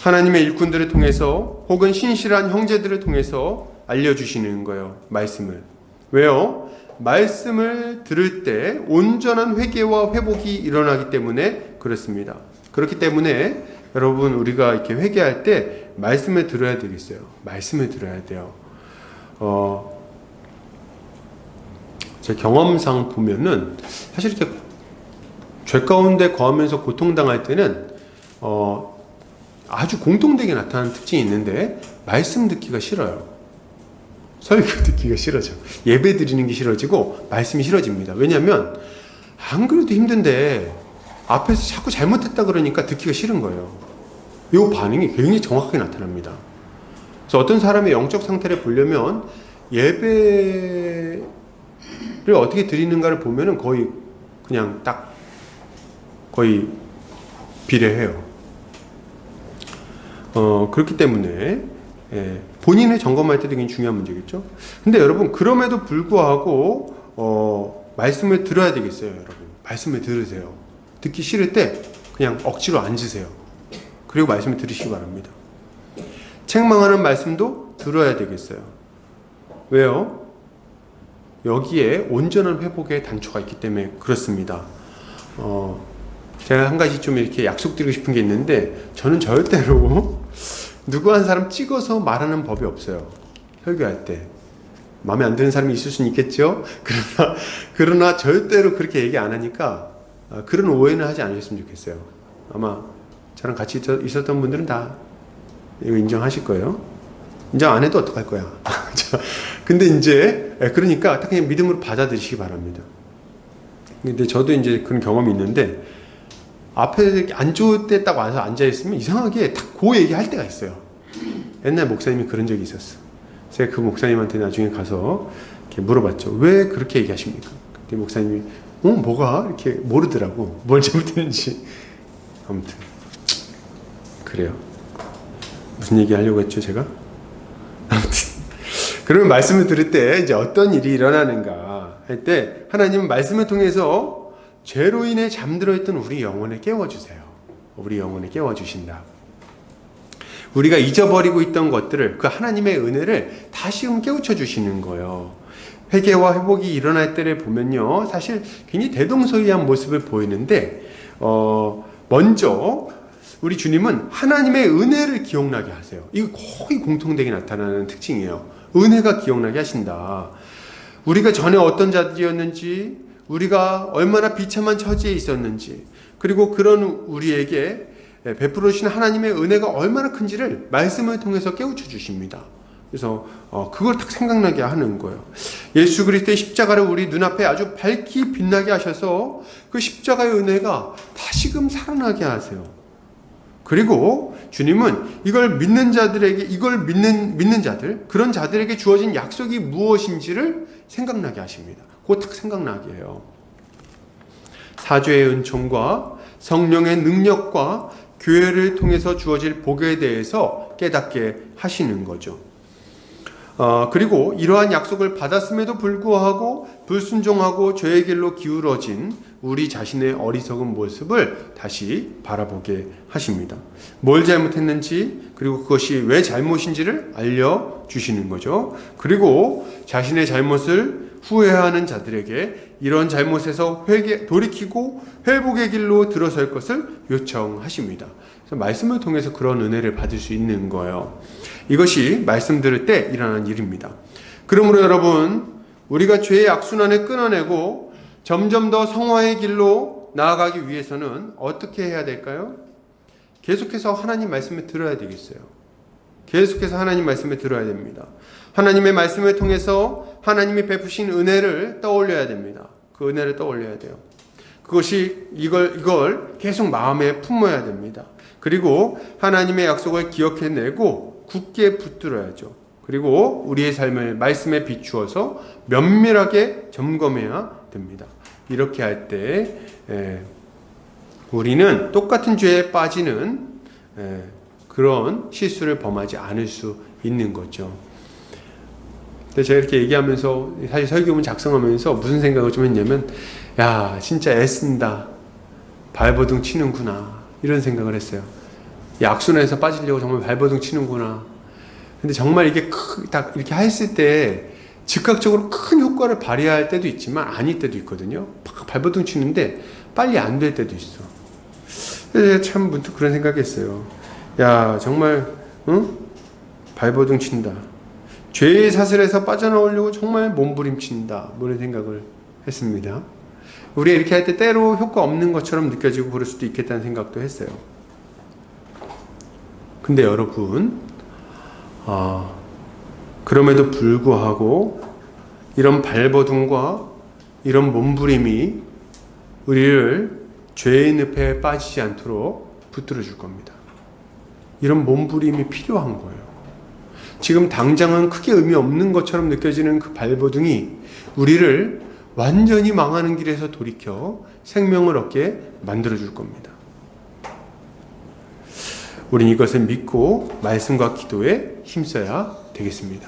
하나님의 일꾼들을 통해서 혹은 신실한 형제들을 통해서 알려주시는 거예요. 말씀을. 왜요? 말씀을 들을 때 온전한 회개와 회복이 일어나기 때문에 그렇습니다. 그렇기 때문에 여러분, 우리가 이렇게 회개할 때 말씀을 들어야 되겠어요. 말씀을 들어야 돼요. 제 경험상 보면은 사실 이렇게 죄 가운데 거하면서 고통당할 때는 아주 공통되게 나타나는 특징이 있는데 말씀 듣기가 싫어요. 설교 듣기가 싫어져. 예배 드리는 게 싫어지고 말씀이 싫어집니다. 왜냐하면 안 그래도 힘든데 앞에서 자꾸 잘못했다 그러니까 듣기가 싫은 거예요. 이 반응이 굉장히 정확하게 나타납니다. 그래서 어떤 사람의 영적 상태를 보려면 예배를 어떻게 드리는가를 보면은 거의 그냥 딱 거의 비례해요. 그렇기 때문에 본인을 점검할 때도 굉장히 중요한 문제겠죠. 근데 여러분 그럼에도 불구하고 말씀을 들어야 되겠어요. 여러분 말씀을 들으세요. 듣기 싫을 때 그냥 억지로 앉으세요. 그리고 말씀을 들으시기 바랍니다. 책망하는 말씀도 들어야 되겠어요. 왜요? 여기에 온전한 회복의 단초가 있기 때문에 그렇습니다. 제가 한 가지 좀 이렇게 약속드리고 싶은 게 있는데, 저는 절대로 누구 한 사람 찍어서 말하는 법이 없어요. 설교할 때. 마음에 안 드는 사람이 있을 수는 있겠죠? 그러나 절대로 그렇게 얘기 안 하니까 그런 오해는 하지 않으셨으면 좋겠어요. 아마 저랑 같이 있었던 분들은 다 이거 인정하실 거예요. 인정 안 해도 어떡할 거야. 근데 이제 그러니까 딱 그냥 믿음으로 받아들이시기 바랍니다. 근데 저도 이제 그런 경험이 있는데, 앞에 안 좋을 때 딱 와서 앉아있으면 이상하게 딱 그 얘기 할 때가 있어요. 옛날 목사님이 그런 적이 있었어. 제가 그 목사님한테 나중에 가서 이렇게 물어봤죠. 왜 그렇게 얘기하십니까? 그때 목사님이 뭐가? 이렇게 모르더라고. 뭘 잘못했는지. 아무튼 그래요. 무슨 얘기 하려고 했죠, 제가? 아무튼 그러면 말씀을 들을 때 이제 어떤 일이 일어나는가 할 때, 하나님은 말씀을 통해서 죄로 인해 잠들어 있던 우리 영혼을 깨워주세요. 우리 영혼을 깨워주신다. 우리가 잊어버리고 있던 것들을, 그 하나님의 은혜를 다시금 깨우쳐 주시는 거예요. 회개와 회복이 일어날 때를 보면요, 사실 굉장히 대동소이한 모습을 보이는데, 먼저 우리 주님은 하나님의 은혜를 기억나게 하세요. 이거 거의 공통되게 나타나는 특징이에요. 은혜가 기억나게 하신다. 우리가 전에 어떤 자들이었는지, 우리가 얼마나 비참한 처지에 있었는지, 그리고 그런 우리에게 베풀어 주신 하나님의 은혜가 얼마나 큰지를 말씀을 통해서 깨우쳐 주십니다. 그래서 그걸 딱 생각나게 하는 거예요. 예수 그리스도의 십자가를 우리 눈앞에 아주 밝히 빛나게 하셔서 그 십자가의 은혜가 다시금 살아나게 하세요. 그리고 주님은 이걸 믿는 자들에게, 이걸 믿는 자들, 그런 자들에게 주어진 약속이 무엇인지를 생각나게 하십니다. 그거 딱 생각나게 해요. 사죄의 은총과 성령의 능력과 교회를 통해서 주어질 복에 대해서 깨닫게 하시는 거죠. 그리고 이러한 약속을 받았음에도 불구하고 불순종하고 죄의 길로 기울어진 우리 자신의 어리석은 모습을 다시 바라보게 하십니다. 뭘 잘못했는지, 그리고 그것이 왜 잘못인지를 알려주시는 거죠. 그리고 자신의 잘못을 후회하는 자들에게 이런 잘못에서 돌이키고 회복의 길로 들어설 것을 요청하십니다. 그래서 말씀을 통해서 그런 은혜를 받을 수 있는 거예요. 이것이 말씀 들을 때 일어나는 일입니다. 그러므로 여러분, 우리가 죄의 악순환을 끊어내고 점점 더 성화의 길로 나아가기 위해서는 어떻게 해야 될까요? 계속해서 하나님 말씀을 들어야 되겠어요. 계속해서 하나님 말씀을 들어야 됩니다. 하나님의 말씀을 통해서 하나님이 베푸신 은혜를 떠올려야 됩니다. 그 은혜를 떠올려야 돼요. 그것이 이걸 계속 마음에 품어야 됩니다. 그리고 하나님의 약속을 기억해내고 굳게 붙들어야죠. 그리고 우리의 삶을 말씀에 비추어서 면밀하게 점검해야 됩니다. 이렇게 할 때 우리는 똑같은 죄에 빠지는 그런 실수를 범하지 않을 수 있는 거죠. 근데 제가 이렇게 얘기하면서, 사실 설교문 작성하면서 무슨 생각을 좀 했냐면, 야, 진짜 애쓴다, 발버둥 치는구나, 이런 생각을 했어요. 이 악순환에서 빠지려고 정말 발버둥 치는구나. 근데 정말 이게 딱 이렇게 했을 때 즉각적으로 큰 효과를 발휘할 때도 있지만 아닐 때도 있거든요. 발버둥 치는데 빨리 안 될 때도 있어. 그래서 참 문득 그런 생각했어요. 야, 정말 발버둥 친다, 죄의 사슬에서 빠져나오려고 정말 몸부림친다, 뭐 이런 생각을 했습니다. 우리가 이렇게 할 때 때로 효과 없는 것처럼 느껴지고 그럴 수도 있겠다는 생각도 했어요. 근데 여러분, 그럼에도 불구하고 이런 발버둥과 이런 몸부림이 우리를 죄의 늪에 빠지지 않도록 붙들어 줄 겁니다. 이런 몸부림이 필요한 거예요. 지금 당장은 크게 의미 없는 것처럼 느껴지는 그 발버둥이 우리를 완전히 망하는 길에서 돌이켜 생명을 얻게 만들어 줄 겁니다. 우린 이것을 믿고 말씀과 기도에 힘써야 되겠습니다.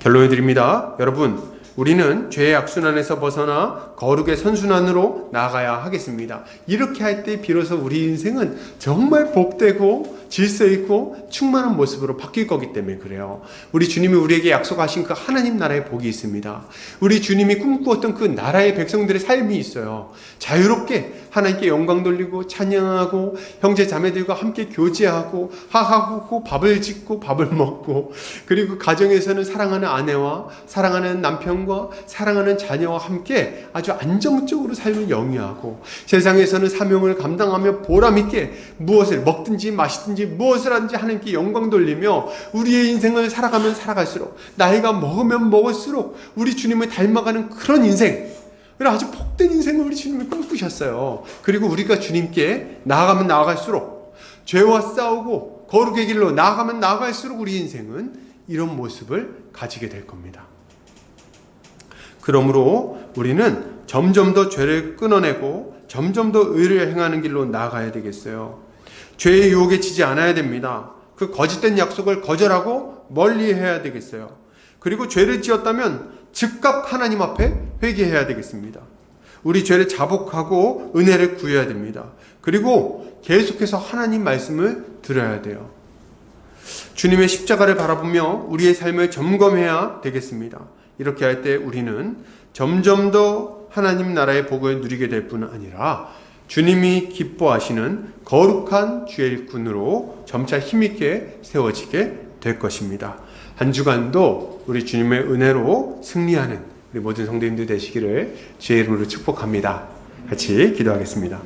결론을 드립니다. 여러분, 우리는 죄의 악순환에서 벗어나 거룩의 선순환으로 나아가야 하겠습니다. 이렇게 할 때 비로소 우리 인생은 정말 복되고 질서 있고 충만한 모습으로 바뀔 거기 때문에 그래요. 우리 주님이 우리에게 약속하신 그 하나님 나라의 복이 있습니다. 우리 주님이 꿈꾸었던 그 나라의 백성들의 삶이 있어요. 자유롭게 하나님께 영광 돌리고 찬양하고 형제 자매들과 함께 교제하고 하하호호 밥을 짓고 밥을 먹고, 그리고 가정에서는 사랑하는 아내와 사랑하는 남편과 사랑하는 자녀와 함께 아주 안정적으로 삶을 영위하고, 세상에서는 사명을 감당하며 보람있게 무엇을 먹든지 마시든지 무엇을 하든지 하나님께 영광 돌리며 우리의 인생을 살아가면 살아갈수록, 나이가 먹으면 먹을수록 우리 주님을 닮아가는 그런 인생, 아주 복된 인생을 우리 주님이 꿈꾸셨어요. 그리고 우리가 주님께 나아가면 나아갈수록, 죄와 싸우고 거룩의 길로 나아가면 나아갈수록 우리 인생은 이런 모습을 가지게 될 겁니다. 그러므로 우리는 점점 더 죄를 끊어내고 점점 더 의를 행하는 길로 나아가야 되겠어요. 죄의 유혹에 지지 않아야 됩니다. 그 거짓된 약속을 거절하고 멀리해야 되겠어요. 그리고 죄를 지었다면 즉각 하나님 앞에 회개해야 되겠습니다. 우리 죄를 자복하고 은혜를 구해야 됩니다. 그리고 계속해서 하나님 말씀을 들어야 돼요. 주님의 십자가를 바라보며 우리의 삶을 점검해야 되겠습니다. 이렇게 할 때 우리는 점점 더 하나님 나라의 복을 누리게 될 뿐 아니라 주님이 기뻐하시는 거룩한 주의 일꾼으로 점차 힘있게 세워지게 될 것입니다. 한 주간도 우리 주님의 은혜로 승리하는 우리 모든 성도님들 되시기를 주의 이름으로 축복합니다. 같이 기도하겠습니다.